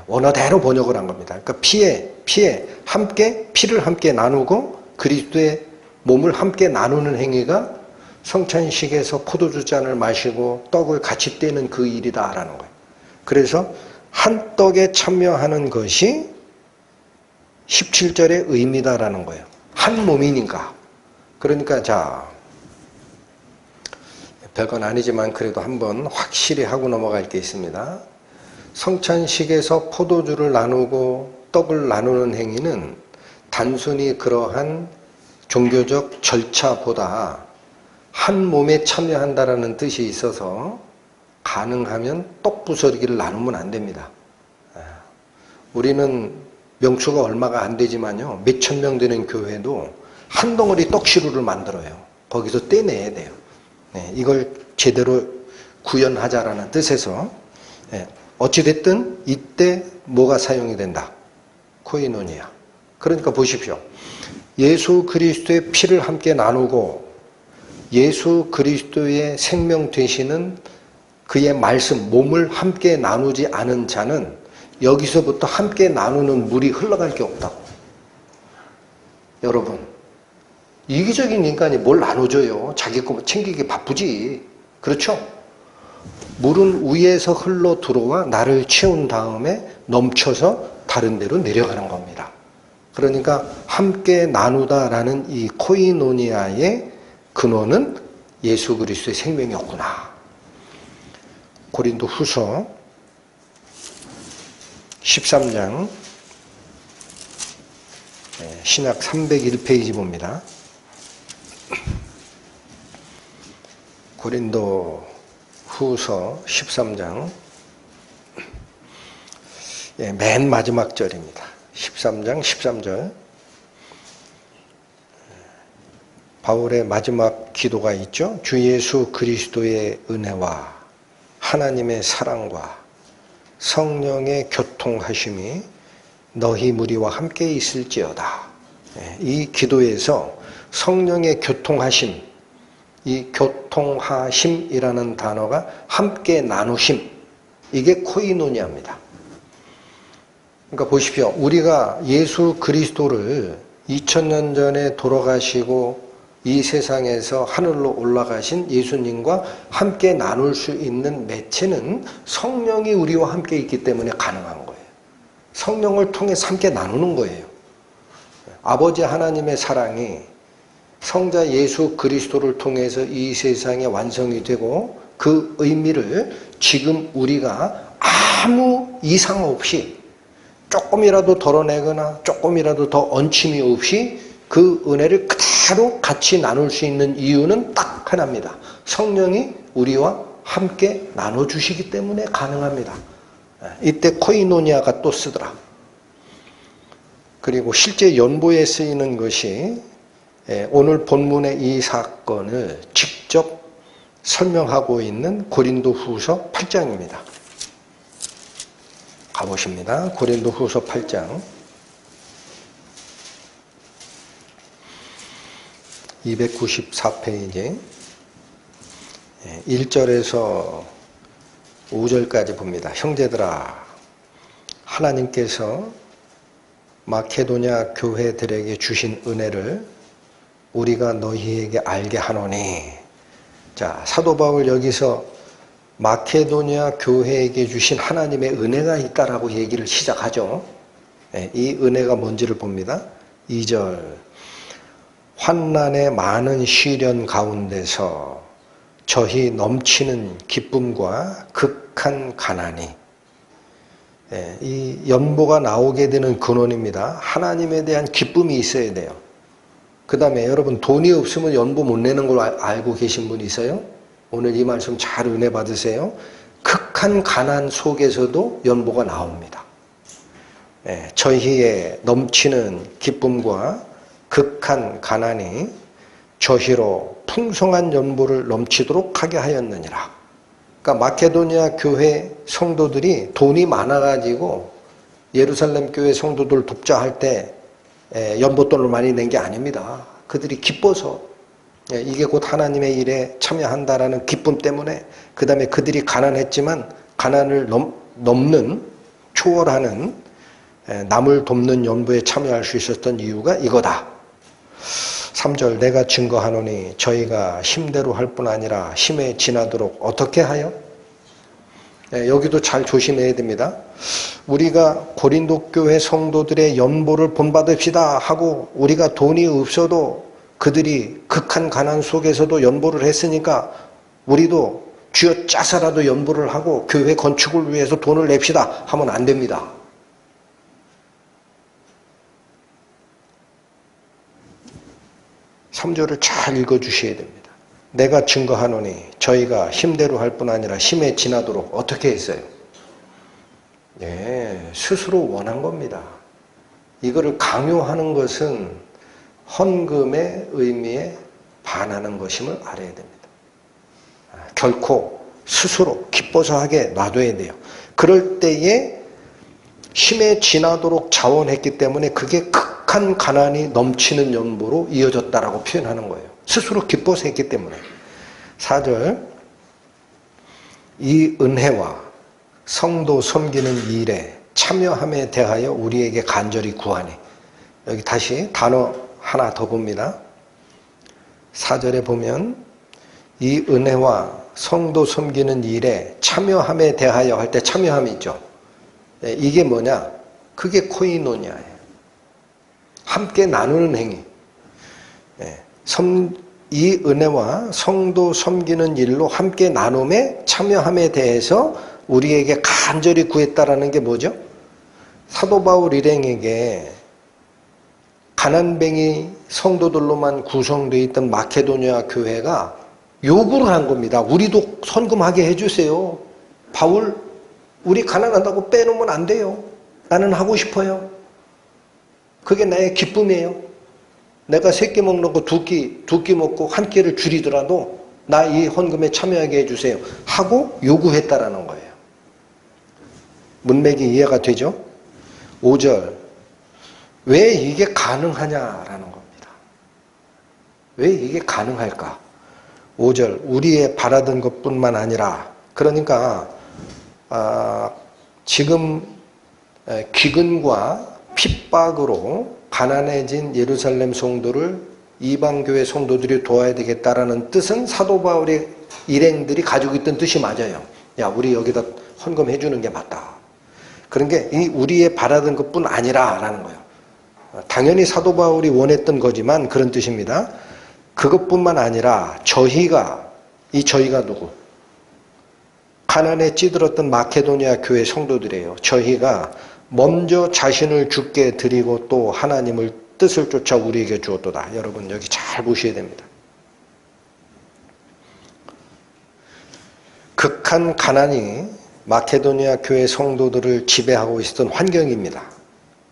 원어대로 번역을 한 겁니다. 그러니까 피에 함께 피를 함께 나누고 그리스도의 몸을 함께 나누는 행위가 성찬식에서 포도주 잔을 마시고 떡을 같이 떼는 그 일이다라는 거예요. 그래서 한 떡에 참여하는 것이 17절의 의미다라는 거예요. 한 몸이니까. 그러니까 자, 별건 아니지만 그래도 한번 확실히 하고 넘어갈 게 있습니다. 성찬식에서 포도주를 나누고 떡을 나누는 행위는 단순히 그러한 종교적 절차보다 한 몸에 참여한다라는 뜻이 있어서 가능하면 떡 부서리기를 나누면 안 됩니다. 우리는 명수가 얼마가 안 되지만요. 몇천 명 되는 교회도 한 덩어리 떡시루를 만들어요. 거기서 떼내야 돼요. 이걸 제대로 구현하자라는 뜻에서 어찌됐든 이때 뭐가 사용이 된다? 코이노니아. 그러니까 보십시오. 예수 그리스도의 피를 함께 나누고 예수 그리스도의 생명 되시는 그의 말씀, 몸을 함께 나누지 않은 자는 여기서부터 함께 나누는 물이 흘러갈 게 없다고. 여러분, 이기적인 인간이 뭘 나눠줘요? 자기 거 챙기기 바쁘지. 그렇죠? 물은 위에서 흘러 들어와 나를 채운 다음에 넘쳐서 다른 데로 내려가는 겁니다. 그러니까 함께 나누다라는 이 코이노니아의 근원은 예수 그리스도의 생명이었구나. 고린도 후서 13장 신약 301페이지 봅니다. 고린도 후서 13장 맨 마지막 절입니다. 13장 13절 바울의 마지막 기도가 있죠. 주 예수 그리스도의 은혜와 하나님의 사랑과 성령의 교통하심이 너희 무리와 함께 있을지어다. 이 기도에서 성령의 교통하심, 이 교통하심이라는 단어가 함께 나누심, 이게 코이노니아입니다. 그러니까 보십시오. 우리가 예수 그리스도를 2000년 전에 돌아가시고 이 세상에서 하늘로 올라가신 예수님과 함께 나눌 수 있는 매체는 성령이 우리와 함께 있기 때문에 가능한 거예요. 성령을 통해서 함께 나누는 거예요. 아버지 하나님의 사랑이 성자 예수 그리스도를 통해서 이 세상에 완성이 되고 그 의미를 지금 우리가 아무 이상 없이 조금이라도 덜어내거나 조금이라도 더 얹힘이 없이 그 은혜를 그대로 같이 나눌 수 있는 이유는 딱 하나입니다. 성령이 우리와 함께 나눠주시기 때문에 가능합니다. 이때 코이노니아가 또 쓰더라. 그리고 실제 연보에 쓰이는 것이 오늘 본문의 이 사건을 직접 설명하고 있는 고린도 후서 8장입니다. 가보십니다. 고린도 후서 8장 294페이지 1절에서 5절까지 봅니다. 형제들아, 하나님께서 마케도냐 교회들에게 주신 은혜를 우리가 너희에게 알게 하노니. 자, 사도 바울 여기서 마케도냐 교회에게 주신 하나님의 은혜가 있다라고 얘기를 시작하죠. 이 은혜가 뭔지를 봅니다. 2절 환난의 많은 시련 가운데서 저희 넘치는 기쁨과 극한 가난이 이 연보가 나오게 되는 근원입니다. 하나님에 대한 기쁨이 있어야 돼요. 그 다음에 여러분 돈이 없으면 연보 못 내는 걸 알고 계신 분 있어요? 오늘 이 말씀 잘 은혜 받으세요. 극한 가난 속에서도 연보가 나옵니다. 저희의 넘치는 기쁨과 극한 가난이 저희로 풍성한 연보를 넘치도록 하게 하였느니라. 그러니까 마케도니아 교회 성도들이 돈이 많아가지고 예루살렘 교회 성도들 돕자 할 때 연보돈을 많이 낸 게 아닙니다. 그들이 기뻐서 이게 곧 하나님의 일에 참여한다라는 기쁨 때문에, 그 다음에 그들이 가난했지만 가난을 넘는, 초월하는, 남을 돕는 연보에 참여할 수 있었던 이유가 이거다. 3절 내가 증거하노니 저희가 힘대로 할 뿐 아니라 힘에 지나도록 어떻게 하여? 여기도 잘 조심해야 됩니다. 우리가 고린도 교회 성도들의 연보를 본받읍시다 하고 우리가 돈이 없어도 그들이 극한 가난 속에서도 연보를 했으니까 우리도 쥐어짜서라도 연보를 하고 교회 건축을 위해서 돈을 냅시다 하면 안 됩니다. 3절을 잘 읽어주셔야 됩니다. 내가 증거하노니 저희가 힘대로 할 뿐 아니라 힘에 지나도록 어떻게 했어요? 스스로 원한 겁니다. 이거를 강요하는 것은 헌금의 의미에 반하는 것임을 알아야 됩니다. 결코 스스로 기뻐서 하게 놔둬야 돼요. 그럴 때에 힘에 지나도록 자원했기 때문에 그게 극한 가난이 넘치는 연보로 이어졌다라고 표현하는 거예요. 스스로 기뻐서 했기 때문에. 4절 이 은혜와 성도 섬기는 일에 참여함에 대하여 우리에게 간절히 구하니. 여기 다시 단어 하나 더 봅니다. 4절에 보면 이 은혜와 성도 섬기는 일에 참여함에 대하여 할 때 참여함이 있죠. 이게 뭐냐? 그게 코이노니아예요. 함께 나누는 행위. 이 은혜와 성도 섬기는 일로 함께 나눔에 참여함에 대해서 우리에게 간절히 구했다라는 게 뭐죠? 사도 바울 일행에게 가난뱅이 성도들로만 구성되어 있던 마케도니아 교회가 요구를 한 겁니다. 우리도 헌금하게 해주세요. 바울, 우리 가난하다고 빼놓으면 안 돼요. 나는 하고 싶어요. 그게 나의 기쁨이에요. 내가 3끼 먹는 거 2끼 먹고 1끼를 줄이더라도 나 이 헌금에 참여하게 해주세요. 하고 요구했다라는 거예요. 문맥이 이해가 되죠? 5절 왜 이게 가능하냐라는 겁니다. 왜 이게 가능할까? 5절 우리의 바라던 것뿐만 아니라, 그러니까 지금 기근과 핍박으로 가난해진 예루살렘 성도를 이방교회 성도들이 도와야 되겠다라는 뜻은 사도 바울의 일행들이 가지고 있던 뜻이 맞아요. 야, 우리 여기다 헌금해 주는 게 맞다. 그런 게 이 우리의 바라던 것뿐 아니라라는 거예요. 당연히 사도 바울이 원했던 거지만 그런 뜻입니다. 그것뿐만 아니라 저희가 누구? 가난에 찌들었던 마케도니아 교회 성도들이에요. 저희가 먼저 자신을 주께 드리고 또 하나님을 뜻을 쫓아 우리에게 주었도다. 여러분 여기 잘 보셔야 됩니다. 극한 가난이 마케도니아 교회 성도들을 지배하고 있었던 환경입니다.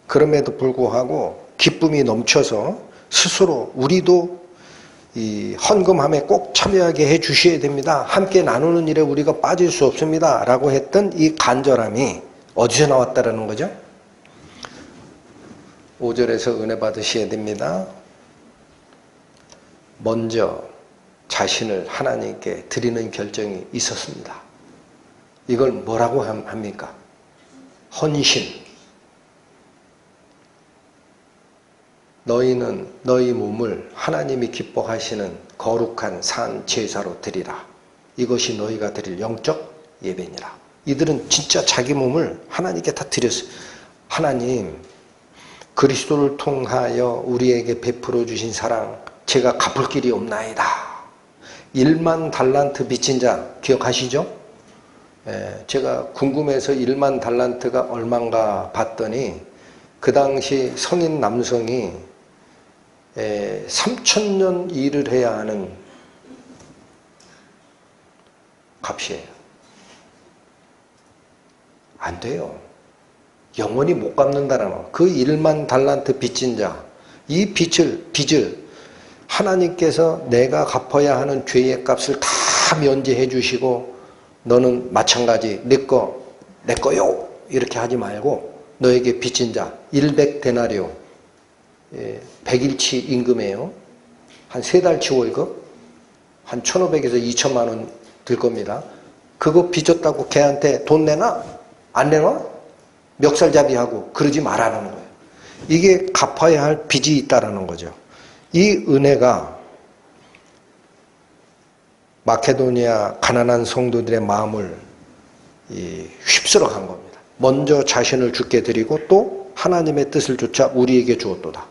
그럼에도 불구하고 기쁨이 넘쳐서 스스로 우리도 이 헌금함에 꼭 참여하게 해 주셔야 됩니다. 함께 나누는 일에 우리가 빠질 수 없습니다. 라고 했던 이 간절함이 어디서 나왔다라는 거죠? 5절에서 은혜 받으셔야 됩니다. 먼저 자신을 하나님께 드리는 결정이 있었습니다. 이걸 뭐라고 합니까? 헌신. 너희는 너희 몸을 하나님이 기뻐하시는 거룩한 산 제사로 드리라. 이것이 너희가 드릴 영적 예배니라. 이들은 진짜 자기 몸을 하나님께 다 드렸어요. 하나님, 그리스도를 통하여 우리에게 베풀어 주신 사랑 제가 갚을 길이 없나이다. 1만 달란트 빚진 자 기억하시죠? 제가 궁금해서 1만 달란트가 얼만가 봤더니 그 당시 성인 남성이 3,000년 일을 해야 하는 값이에요. 안 돼요. 영원히 못 갚는다는 거. 그 1만 달란트 빚진 자, 이 빚을 하나님께서 내가 갚아야 하는 죄의 값을 다 면제해 주시고 너는 마찬가지 내 거요 이렇게 하지 말고 너에게 빚진 자 100데나리오 100일치 임금이에요. 한 3달치 월급 한 1,500에서 2천만 원 들 겁니다. 그거 빚졌다고 걔한테 돈 내놔? 안 내놔? 멱살잡이하고 그러지 말라는 거예요. 이게 갚아야 할 빚이 있다라는 거죠. 이 은혜가 마케도니아 가난한 성도들의 마음을 휩쓸어 간 겁니다. 먼저 자신을 주께 드리고 또 하나님의 뜻을 쫓아 우리에게 주었도다.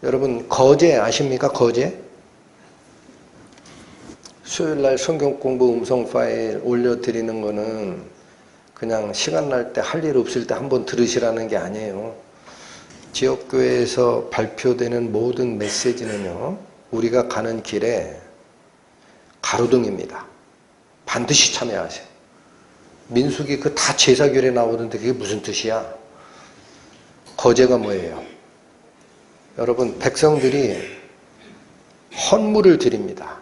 여러분 거제 아십니까? 거제? 수요일날 성경 공부 음성 파일 올려드리는 거는 그냥 시간 날 때 할 일 없을 때 한번 들으시라는 게 아니에요. 지역교회에서 발표되는 모든 메시지는요, 우리가 가는 길에 가로등입니다. 반드시 참여하세요. 민수기 그 다 제사결에 나오던데 그게 무슨 뜻이야? 거제가 뭐예요? 여러분, 백성들이 헌물을 드립니다.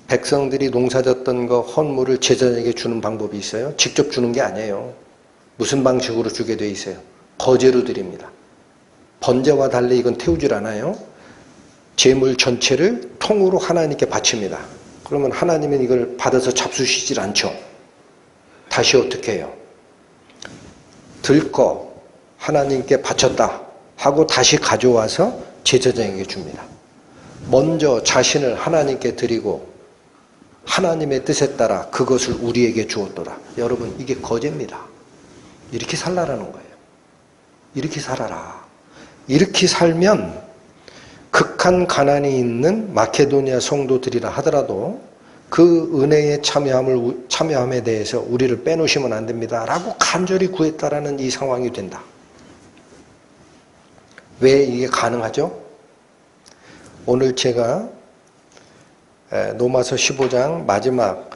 백성들이 농사졌던 거 헌물을 제자에게 주는 방법이 있어요? 직접 주는 게 아니에요. 무슨 방식으로 주게 돼 있어요? 거제로 드립니다. 번제와 달리 이건 태우질 않아요. 제물 전체를 통으로 하나님께 바칩니다. 그러면 하나님은 이걸 받아서 잡수시질 않죠. 다시 어떻게 해요? 들거 하나님께 바쳤다 하고 다시 가져와서 제사장에게 줍니다. 먼저 자신을 하나님께 드리고 하나님의 뜻에 따라 그것을 우리에게 주었도다. 여러분 이게 거제입니다. 이렇게 살라라는 거예요. 이렇게 살아라. 이렇게 살면 극한 가난이 있는 마케도니아 성도들이라 하더라도 그 은혜에 참여함에 대해서 우리를 빼놓으시면 안 됩니다. 라고 간절히 구했다라는 이 상황이 된다. 왜 이게 가능하죠? 오늘 제가 로마서 15장 마지막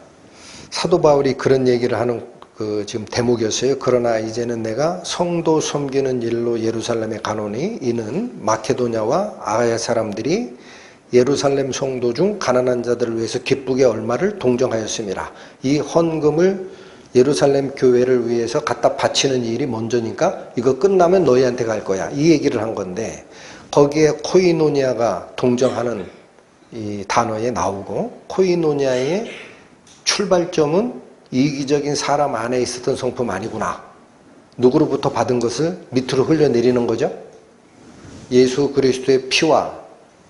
사도 바울이 그런 얘기를 하는 그 지금 대목이었어요. 그러나 이제는 내가 성도 섬기는 일로 예루살렘에 가노니 이는 마케도냐와 아가야 사람들이 예루살렘 성도 중 가난한 자들을 위해서 기쁘게 얼마를 동정하였습니다. 이 헌금을 예루살렘 교회를 위해서 갖다 바치는 일이 먼저니까 이거 끝나면 너희한테 갈 거야. 이 얘기를 한 건데 거기에 코이노니아가 동정하는 이 단어에 나오고 코이노니아의 출발점은 이기적인 사람 안에 있었던 성품 아니구나. 누구로부터 받은 것을 밑으로 흘려내리는 거죠. 예수 그리스도의 피와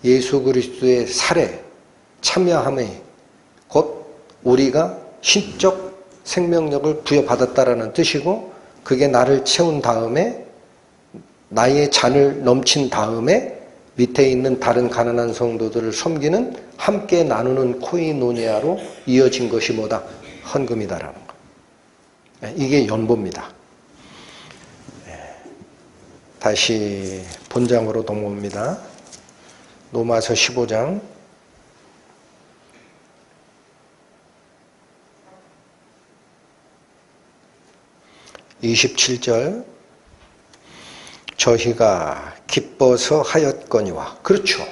예수 그리스도의 살에 참여함에 곧 우리가 신적 생명력을 부여받았다라는 뜻이고 그게 나를 채운 다음에 나의 잔을 넘친 다음에 밑에 있는 다른 가난한 성도들을 섬기는 함께 나누는 코이노니아로 이어진 것이 뭐다? 헌금이다라는 거. 이게 연보입니다. 다시 본장으로 넘어옵니다. 로마서 15장 27절 저희가 기뻐서 하였거니와 그렇죠.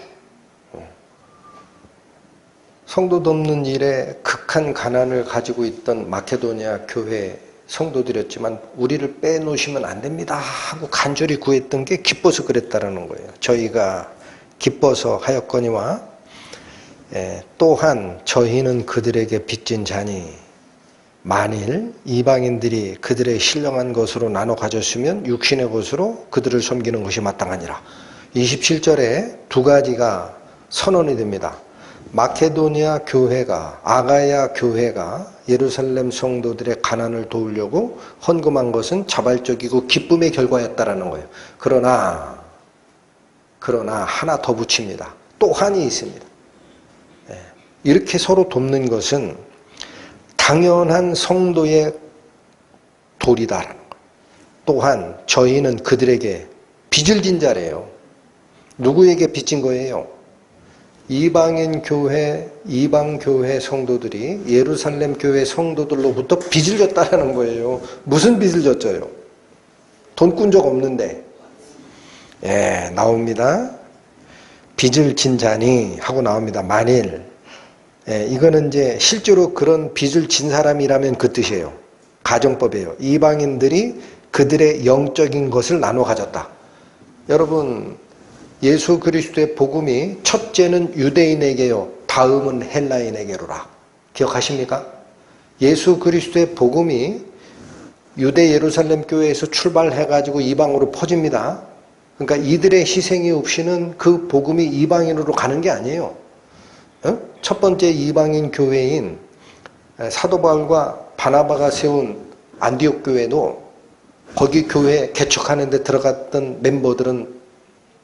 성도 돕는 일에 극한 가난을 가지고 있던 마케도니아 교회 성도들이었지만 우리를 빼놓으시면 안 됩니다 하고 간절히 구했던 게 기뻐서 그랬다라는 거예요. 저희가 기뻐서 하였거니와 또한 저희는 그들에게 빚진 자니 만일 이방인들이 그들의 신령한 것으로 나눠 가졌으면 육신의 것으로 그들을 섬기는 것이 마땅하니라. 27절에 두 가지가 선언이 됩니다. 마케도니아 교회가 아가야 교회가 예루살렘 성도들의 가난을 도우려고 헌금한 것은 자발적이고 기쁨의 결과였다라는 거예요. 그러나 하나 더 붙입니다. 또한이 있습니다. 이렇게 서로 돕는 것은 당연한 성도의 도리다라는 것. 또한 저희는 그들에게 빚을 진 자래요. 누구에게 빚진 거예요? 이방인 교회, 이방 교회 성도들이 예루살렘 교회 성도들로부터 빚을 졌다는 거예요. 무슨 빚을 졌어요? 돈 꾼 적 없는데. 예, 나옵니다. 빚을 진 자니 하고 나옵니다. 만일. 예, 이거는 이제 실제로 그런 빚을 진 사람이라면 그 뜻이에요. 가정법이에요. 이방인들이 그들의 영적인 것을 나눠 가졌다. 여러분, 예수 그리스도의 복음이 첫째는 유대인에게요, 다음은 헬라인에게로라. 기억하십니까? 예수 그리스도의 복음이 유대 예루살렘 교회에서 출발해가지고 이방으로 퍼집니다. 그러니까 이들의 희생이 없이는 그 복음이 이방인으로 가는 게 아니에요. 첫 번째 이방인 교회인 사도 바울과 바나바가 세운 안디옥 교회도 거기 교회 개척하는 데 들어갔던 멤버들은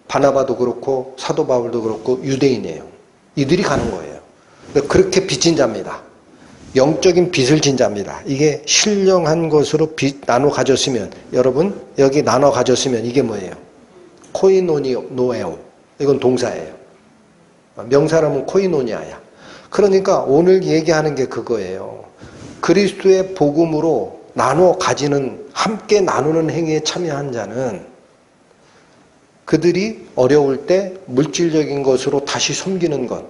바나바도 그렇고 사도 바울도 그렇고 유대인이에요. 이들이 가는 거예요. 그렇게 빚진 자입니다. 영적인 빚을 진 자입니다. 이게 신령한 것으로 빚 나눠 가졌으면, 여러분 여기 나눠 가졌으면 이게 뭐예요? 코이노니오에오. 이건 동사예요. 명사라면 코이노니아야. 그러니까 오늘 얘기하는 게 그거예요. 그리스도의 복음으로 나눠 가지는, 함께 나누는 행위에 참여한 자는 그들이 어려울 때 물질적인 것으로 다시 섬기는 것,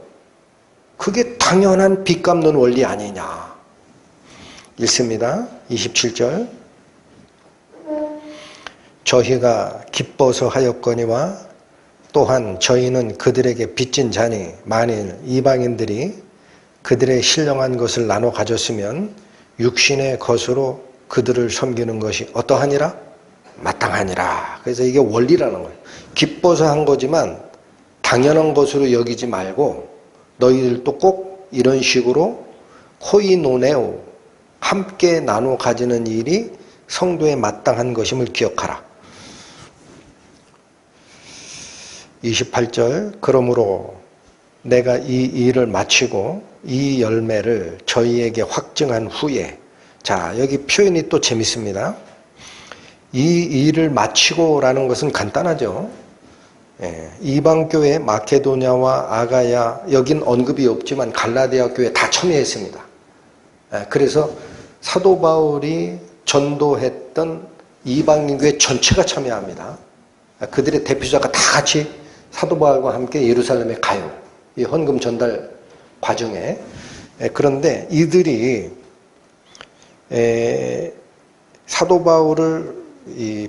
그게 당연한 빚 갚는 원리 아니냐. 읽습니다. 27절. 저희가 기뻐서 하였거니와 또한 저희는 그들에게 빚진 자니 만일 이방인들이 그들의 신령한 것을 나눠 가졌으면 육신의 것으로 그들을 섬기는 것이 어떠하니라? 마땅하니라. 그래서 이게 원리라는 거예요. 기뻐서 한 거지만 당연한 것으로 여기지 말고 너희들도 꼭 이런 식으로 코이노네오, 함께 나눠 가지는 일이 성도의 마땅한 것임을 기억하라. 28절. 그러므로 내가 이 일을 마치고 이 열매를 저희에게 확증한 후에, 자, 여기 표현이 또 재밌습니다. 이 일을 마치고라는 것은 간단하죠. 예, 이방교회 마케도냐와 아가야, 여긴 언급이 없지만 갈라디아 교회 다 참여했습니다. 예, 그래서 사도 바울이 전도했던 이방인 교회 전체가 참여합니다. 그들의 대표자가 다 같이 사도 바울과 함께 예루살렘에 가요. 이 헌금 전달 과정에. 예, 그런데 이들이 사도 바울을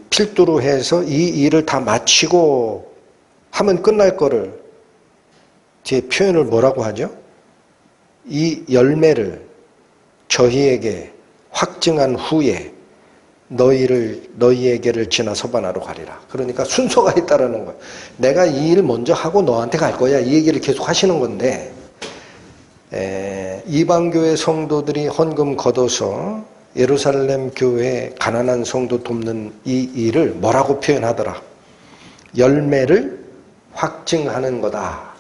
필두로 해서 이 일을 다 마치고 하면 끝날 거를 제 표현을 뭐라고 하죠? 이 열매를 저희에게 확증한 후에 너희에게를 지나 서바나로 가리라. 그러니까 순서가 있다라는 거예요. 내가 이 일 먼저 하고 너한테 갈 거야. 이 얘기를 계속 하시는 건데, 이방교회 성도들이 헌금 걷어서 예루살렘 교회 가난한 성도 돕는 이 일을 뭐라고 표현하더라? 열매를 확증하는 거다.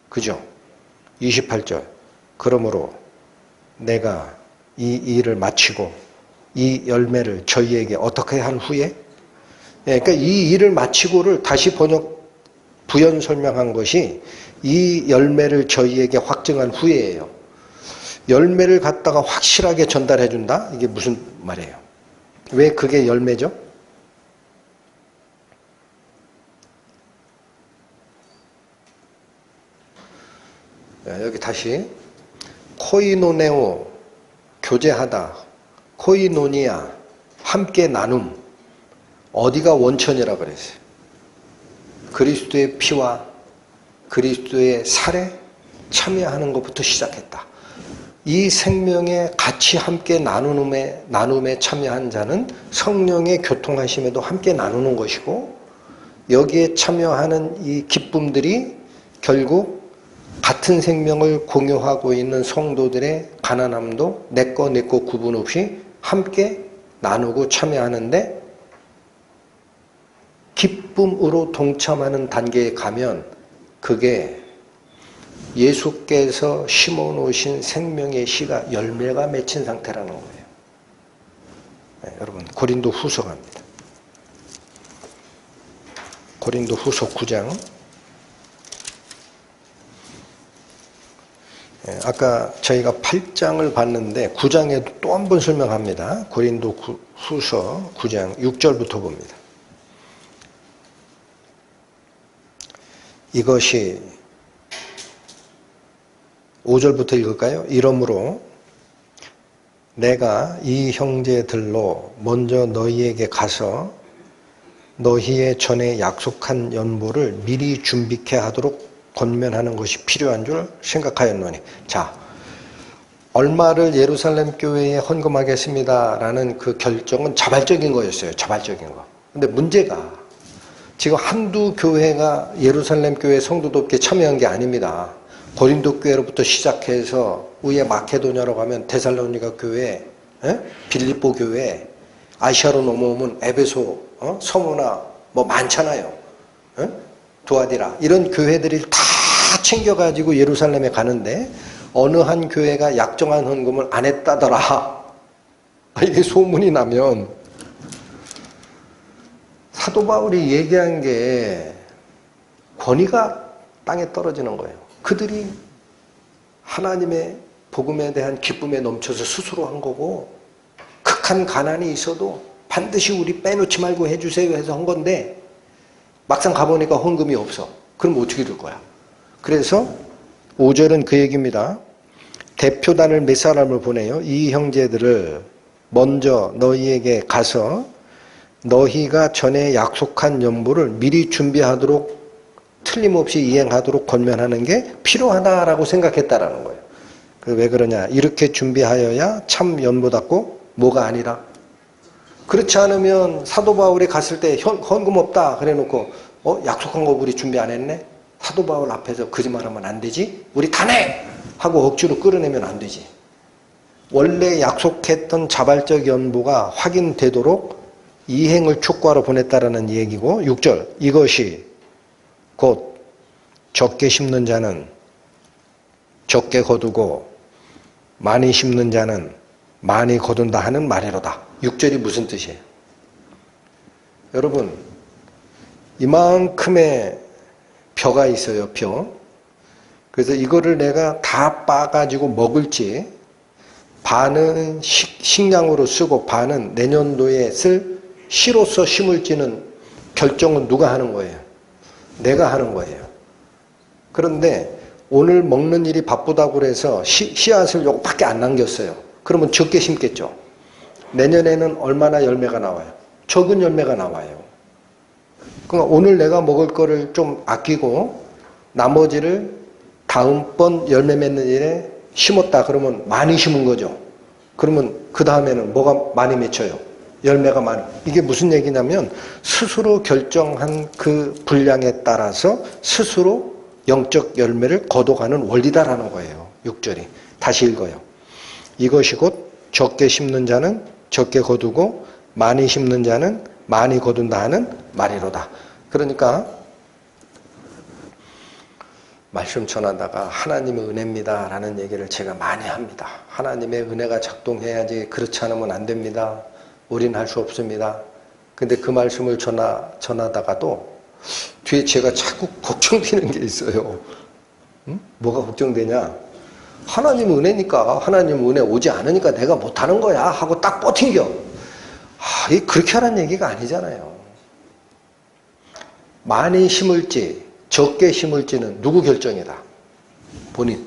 그죠? 28절. 그러므로 내가 이 일을 마치고 이 열매를 저희에게 어떻게 한 후에, 그러니까 이 일을 마치고를 다시 부연 설명한 것이 이 열매를 저희에게 확증한 후에예요. 열매를 갖다가 확실하게 전달해 준다? 이게 무슨 말이에요? 왜 그게 열매죠? 여기 다시 코이노네오, 교제하다, 코이노니아, 함께 나눔. 어디가 원천이라 그랬어요? 그리스도의 피와 그리스도의 살에 참여하는 것부터 시작했다. 이 생명에 같이 함께 나눔에 참여한 자는 성령의 교통하심에도 함께 나누는 것이고, 여기에 참여하는 이 기쁨들이 결국 같은 생명을 공유하고 있는 성도들의 가난함도 내 거 구분 없이 함께 나누고 참여하는데, 기쁨으로 동참하는 단계에 가면 그게 예수께서 심어놓으신 생명의 씨가 열매가 맺힌 상태라는 거예요. 네, 여러분 고린도 후서 갑니다. 고린도 후서 9장. 네, 아까 저희가 8장을 봤는데 9장에도 또 한 번 설명합니다. 고린도 후서 9장 6절부터 봅니다. 이것이 5절부터 읽을까요? 이러므로 내가 이 형제들로 먼저 너희에게 가서 너희의 전에 약속한 연보를 미리 준비케 하도록 권면하는 것이 필요한 줄 생각하였노니. 자, 얼마를 예루살렘 교회에 헌금하겠습니다라는 그 결정은 자발적인 거였어요. 자발적인 거. 근데 문제가 지금 한두 교회가 예루살렘 교회 성도도 없게 참여한 게 아닙니다. 고린도 교회로부터 시작해서 위에 마케도냐로 가면 데살로니가 교회, 빌립보 교회, 아시아로 넘어오면 에베소, 서무나 뭐 많잖아요. 두아디라 이런 교회들이 다 챙겨가지고 예루살렘에 가는데 어느 한 교회가 약정한 헌금을 안 했다더라. 이게 소문이 나면 사도 바울이 얘기한 게 권위가 땅에 떨어지는 거예요. 그들이 하나님의 복음에 대한 기쁨에 넘쳐서 스스로 한 거고 극한 가난이 있어도 반드시 우리 빼놓지 말고 해주세요 해서 한 건데 막상 가보니까 헌금이 없어. 그럼 어떻게 될 거야? 그래서 5절은 그 얘기입니다. 대표단을 몇 사람을 보내요. 이 형제들을 먼저 너희에게 가서 너희가 전에 약속한 연보를 미리 준비하도록 틀림없이 이행하도록 권면하는 게 필요하다라고 생각했다라는 거예요. 왜 그러냐? 이렇게 준비하여야 참 연보답고 뭐가 아니라. 그렇지 않으면 사도 바울이 갔을 때 헌금 없다 그래놓고 약속한 거 우리 준비 안 했네? 사도 바울 앞에서 거짓말하면 안 되지? 우리 다 내! 하고 억지로 끌어내면 안 되지. 원래 약속했던 자발적 연보가 확인되도록 이행을 촉구하러 보냈다라는 얘기고 6절 이것이 곧 적게 심는 자는 적게 거두고 많이 심는 자는 많이 거둔다 하는 말이로다. 6절이 무슨 뜻이에요? 여러분 이만큼의 벼가 있어요. 벼. 그래서 이거를 내가 다 빠가지고 먹을지 반은 식량으로 쓰고 반은 내년도에 쓸 씨로서 심을지는 결정은 누가 하는 거예요? 내가 하는 거예요. 그런데 오늘 먹는 일이 바쁘다고 그래서 씨앗을 요거밖에 안 남겼어요. 그러면 적게 심겠죠. 내년에는 얼마나 열매가 나와요? 적은 열매가 나와요. 그러니까 오늘 내가 먹을 거를 좀 아끼고 나머지를 다음번 열매 맺는 일에 심었다 그러면 많이 심은 거죠. 그러면 그 다음에는 뭐가 많이 맺혀요? 열매가 많이. 이게 무슨 얘기냐면 스스로 결정한 그 분량에 따라서 스스로 영적 열매를 거둬가는 원리다라는 거예요. 6절이. 다시 읽어요. 이것이 곧 적게 심는 자는 적게 거두고 많이 심는 자는 많이 거둔다 하는 말이로다. 그러니까 말씀 전하다가 하나님의 은혜입니다 라는 얘기를 제가 많이 합니다. 하나님의 은혜가 작동해야지 그렇지 않으면 안 됩니다. 우리는 할 수 없습니다. 근데 그 말씀을 전하다가도 뒤에 제가 자꾸 걱정되는 게 있어요. 뭐가 걱정되냐? 하나님 은혜니까 하나님 은혜 오지 않으니까 내가 못하는 거야 하고 딱 버팅겨. 이게 그렇게 하라는 얘기가 아니잖아요. 많이 심을지 적게 심을지는 누구 결정이다? 본인.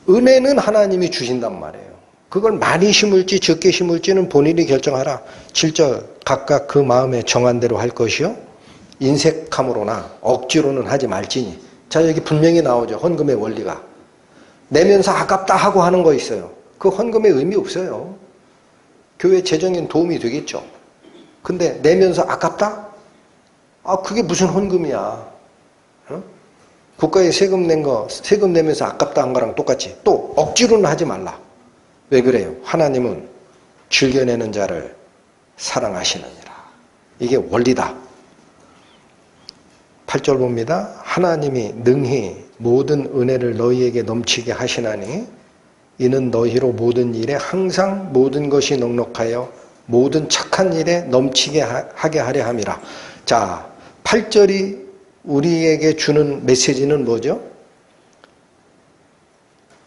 은혜는 하나님이 주신단 말이에요. 그걸 많이 심을지 적게 심을지는 본인이 결정하라. 7절 각각 그 마음에 정한 대로 할 것이요 인색함으로나 억지로는 하지 말지니. 자, 여기 분명히 나오죠. 헌금의 원리가. 내면서 아깝다 하고 하는 거 있어요. 그 헌금의 의미 없어요. 교회 재정엔 도움이 되겠죠. 근데 내면서 아깝다? 그게 무슨 헌금이야. 국가에 세금 낸 거, 세금 내면서 아깝다 한 거랑 똑같이. 또 억지로는 하지 말라. 왜 그래요? 하나님은 즐겨내는 자를 사랑하시느니라. 이게 원리다. 8절 봅니다. 하나님이 능히 모든 은혜를 너희에게 넘치게 하시나니 이는 너희로 모든 일에 항상 모든 것이 넉넉하여 모든 착한 일에 넘치게 하게 하려 함이라. 자, 8절이 우리에게 주는 메시지는 뭐죠?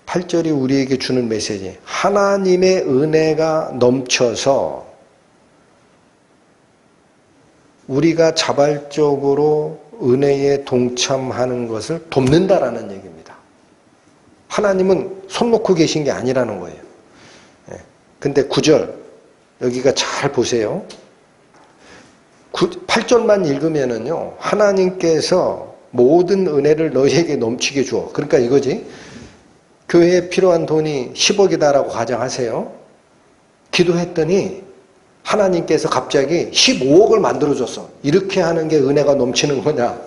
8절이 우리에게 주는 메시지. 하나님의 은혜가 넘쳐서 우리가 자발적으로 은혜에 동참하는 것을 돕는다라는 얘기입니다. 하나님은 손 놓고 계신 게 아니라는 거예요. 근데 9절 여기가 잘 보세요. 8절만 읽으면은요, 하나님께서 모든 은혜를 너희에게 넘치게 주어. 그러니까 이거지. 교회에 필요한 돈이 10억이다라고 가정하세요. 기도했더니 하나님께서 갑자기 15억을 만들어줬어. 이렇게 하는 게 은혜가 넘치는 거냐?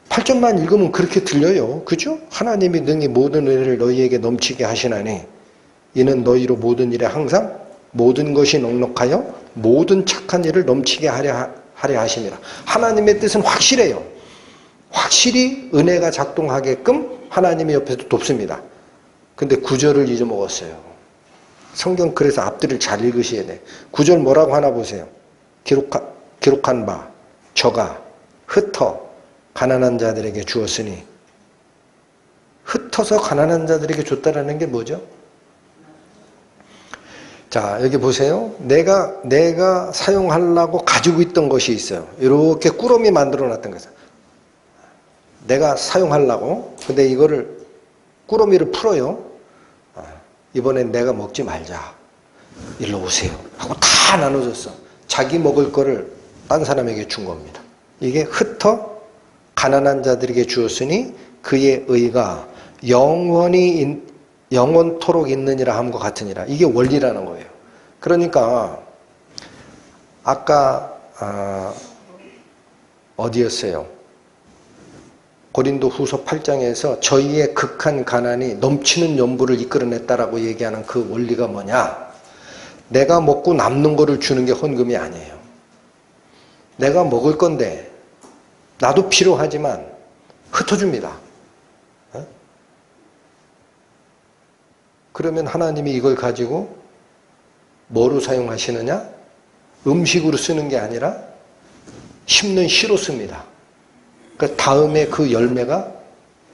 8절만 읽으면 그렇게 들려요. 그죠? 하나님이 능히 모든 은혜를 너희에게 넘치게 하시나니 이는 너희로 모든 일에 항상 모든 것이 넉넉하여 모든 착한 일을 넘치게 하려 하심이라. 하나님의 뜻은 확실해요. 확실히 은혜가 작동하게끔 하나님이 옆에서 돕습니다. 근데 9절을 잊어먹었어요. 성경 그래서 앞뒤를 잘 읽으셔야 돼. 9절 뭐라고 하나 보세요. 기록한 바 저가 흩어 가난한 자들에게 주었으니. 흩어서 가난한 자들에게 줬다라는 게 뭐죠? 자, 여기 보세요. 내가 사용하려고 가지고 있던 것이 있어요. 이렇게 꾸러미 만들어 놨던 거죠. 내가 사용하려고. 근데 이거를 꾸러미를 풀어요. 이번엔 내가 먹지 말자. 일로 오세요. 하고 다 나눠줬어. 자기 먹을 거를 딴 사람에게 준 겁니다. 이게 흩어 가난한 자들에게 주었으니 그의 의가 영원토록 있느니라 함과 같으니라. 이게 원리라는 거예요. 그러니까 아까 어디였어요? 고린도 후서 8장에서 저희의 극한 가난이 넘치는 연부를 이끌어냈다라고 얘기하는 그 원리가 뭐냐? 내가 먹고 남는 거를 주는 게 헌금이 아니에요. 내가 먹을 건데 나도 필요하지만 흩어줍니다. 그러면 하나님이 이걸 가지고 뭐로 사용하시느냐? 음식으로 쓰는 게 아니라 심는 씨로 씁니다. 그러니까 다음에 그 열매가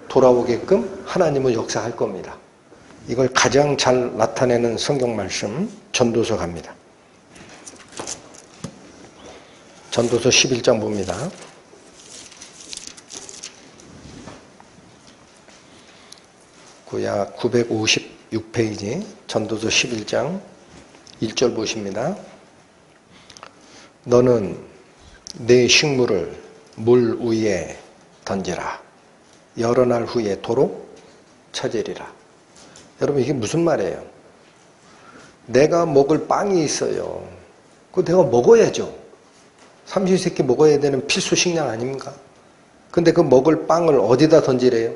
돌아오게끔 하나님은 역사할 겁니다. 이걸 가장 잘 나타내는 성경 말씀 전도서 갑니다. 전도서 11장 봅니다. 구약 956페이지 전도서 11장 1절 보십니다. 너는 내 식물을 물 위에 던지라. 여러 날 후에 도로 찾으리라. 여러분 이게 무슨 말이에요? 내가 먹을 빵이 있어요. 그거 내가 먹어야죠. 삼시세끼 먹어야 되는 필수 식량 아닙니까? 근데 그 먹을 빵을 어디다 던지래요?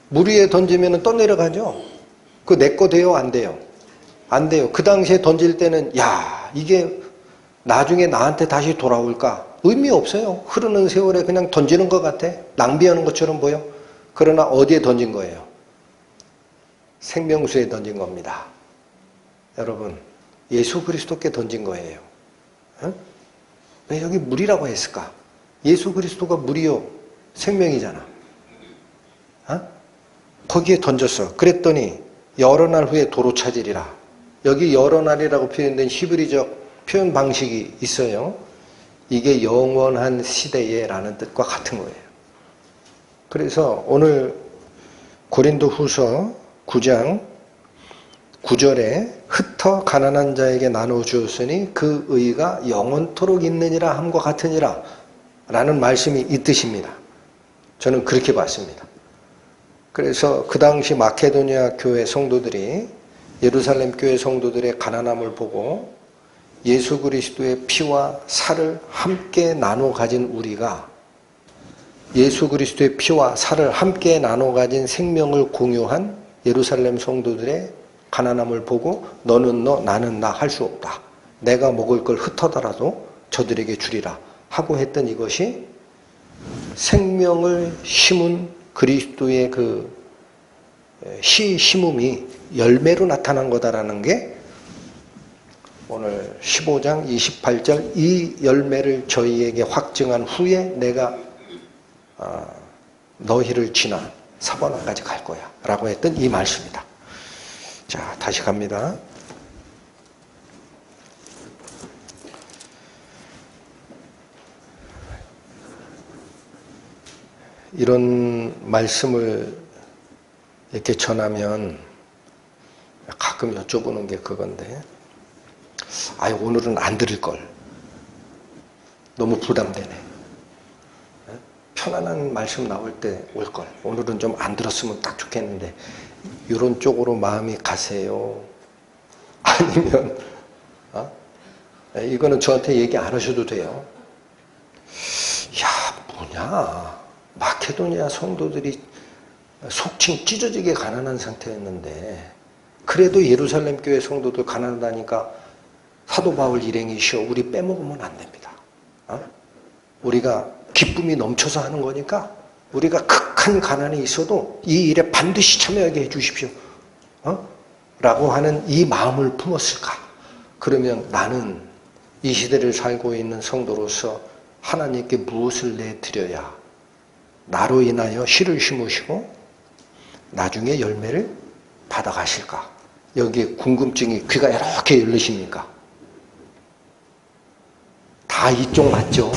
물 위에 던지면 떠내려가죠. 그거 내 거 돼요? 안 돼요? 안 돼요. 그 당시에 던질 때는 야 이게 나중에 나한테 다시 돌아올까? 의미 없어요. 흐르는 세월에 그냥 던지는 것 같아. 낭비하는 것처럼 보여. 그러나 어디에 던진 거예요? 생명수에 던진 겁니다. 여러분 예수 그리스도께 던진 거예요. 어? 왜 여기 물이라고 했을까? 예수 그리스도가 물이요 생명이잖아. 어? 거기에 던졌어. 그랬더니 여러 날 후에 도로 찾으리라. 여기 여러 날이라고 표현된 히브리적 표현 방식이 있어요. 이게 영원한 시대에 라는 뜻과 같은 거예요. 그래서 오늘 고린도 후서 9장 9절에 흩어 가난한 자에게 나눠 주었으니 그 의가 영원토록 있느니라 함과 같으니라 라는 말씀이 이 뜻입니다. 저는 그렇게 봤습니다. 그래서 그 당시 마케도니아 교회 성도들이 예루살렘 교회 성도들의 가난함을 보고 예수 그리스도의 피와 살을 함께 나눠 가진 우리가 예수 그리스도의 피와 살을 함께 나눠 가진 생명을 공유한 예루살렘 성도들의 가난함을 보고 너는 너 나는 나 할 수 없다. 내가 먹을 걸 흩어더라도 저들에게 주리라 하고 했던 이것이 생명을 심은 그리스도의 그 씨 심음이 열매로 나타난 거다라는 게 오늘 15장 28절 이 열매를 저희에게 확증한 후에 내가 너희를 지나 사바나까지 갈 거야 라고 했던 이 말씀이다. 자, 다시 갑니다. 이런 말씀을 이렇게 전하면 가끔 여쭤보는 게 그건데, 아유, 오늘은 안 들을 걸. 너무 부담되네. 편안한 말씀 나올 때 올 걸. 오늘은 좀 안 들었으면 딱 좋겠는데, 이런 쪽으로 마음이 가세요? 아니면, 이거는 저한테 얘기 안 하셔도 돼요. 야, 뭐냐. 마케도니아 성도들이 속칭 찢어지게 가난한 상태였는데 그래도 예루살렘 교회 성도들 가난하다니까 사도 바울 일행이시여 우리 빼먹으면 안 됩니다. 우리가 기쁨이 넘쳐서 하는 거니까 우리가 극한 가난이 있어도 이 일에 반드시 참여하게 해주십시오. 라고 하는 이 마음을 품었을까? 그러면 나는 이 시대를 살고 있는 성도로서 하나님께 무엇을 내드려야 나로 인하여 씨를 심으시고 나중에 열매를 받아가실까? 여기에 궁금증이 귀가 이렇게 열리십니까? 다 이쪽 맞죠?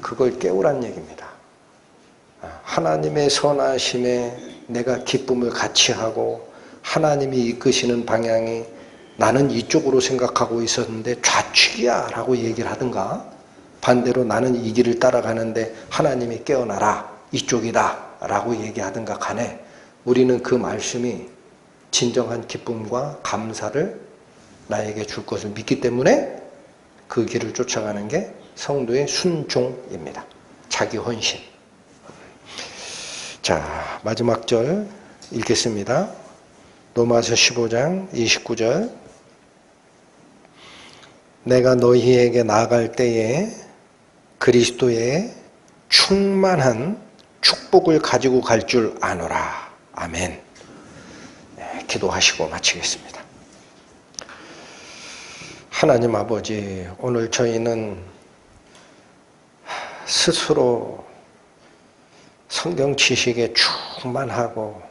그걸 깨우란 얘기입니다. 하나님의 선하심에 내가 기쁨을 같이 하고 하나님이 이끄시는 방향이 나는 이쪽으로 생각하고 있었는데 좌측이야 라고 얘기를 하든가 반대로 나는 이 길을 따라가는데 하나님이 깨어나라 이쪽이다 라고 얘기하든가 간에 우리는 그 말씀이 진정한 기쁨과 감사를 나에게 줄 것을 믿기 때문에 그 길을 쫓아가는 게 성도의 순종입니다. 자기 헌신. 자, 마지막 절 읽겠습니다. 로마서 15장 29절 내가 너희에게 나아갈 때에 그리스도의 충만한 축복을 가지고 갈 줄 아노라. 아멘. 네, 기도하시고 마치겠습니다. 하나님 아버지, 오늘 저희는 스스로 성경 지식에 충만하고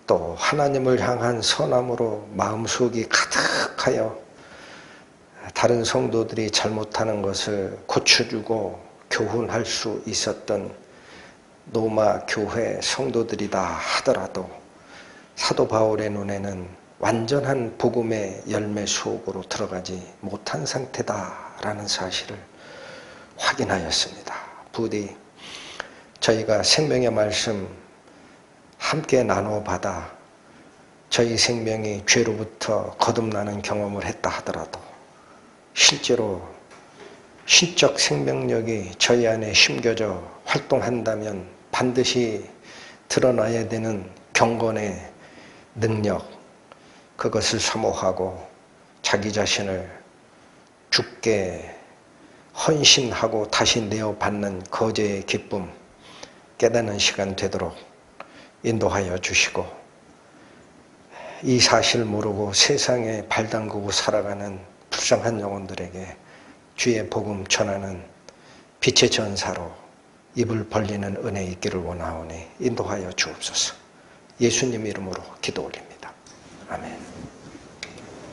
또 하나님을 향한 선함으로 마음속이 가득하여 다른 성도들이 잘못하는 것을 고쳐주고 교훈할 수 있었던 로마 교회 성도들이다 하더라도 사도 바울의 눈에는 완전한 복음의 열매 속으로 들어가지 못한 상태다라는 사실을 확인하였습니다. 부디 저희가 생명의 말씀 함께 나눠받아 저희 생명이 죄로부터 거듭나는 경험을 했다 하더라도 실제로 신적 생명력이 저희 안에 심겨져 활동한다면 반드시 드러나야 되는 경건의 능력, 그것을 사모하고 자기 자신을 주께 헌신하고 다시 내어받는 거제의 기쁨 깨닫는 시간 되도록 인도하여 주시고 이 사실을 모르고 세상에 발 담그고 살아가는 불쌍한 영혼들에게 주의 복음 전하는 빛의 전사로 입을 벌리는 은혜 있기를 원하오니 인도하여 주옵소서. 예수님 이름으로 기도 올립니다. 아멘.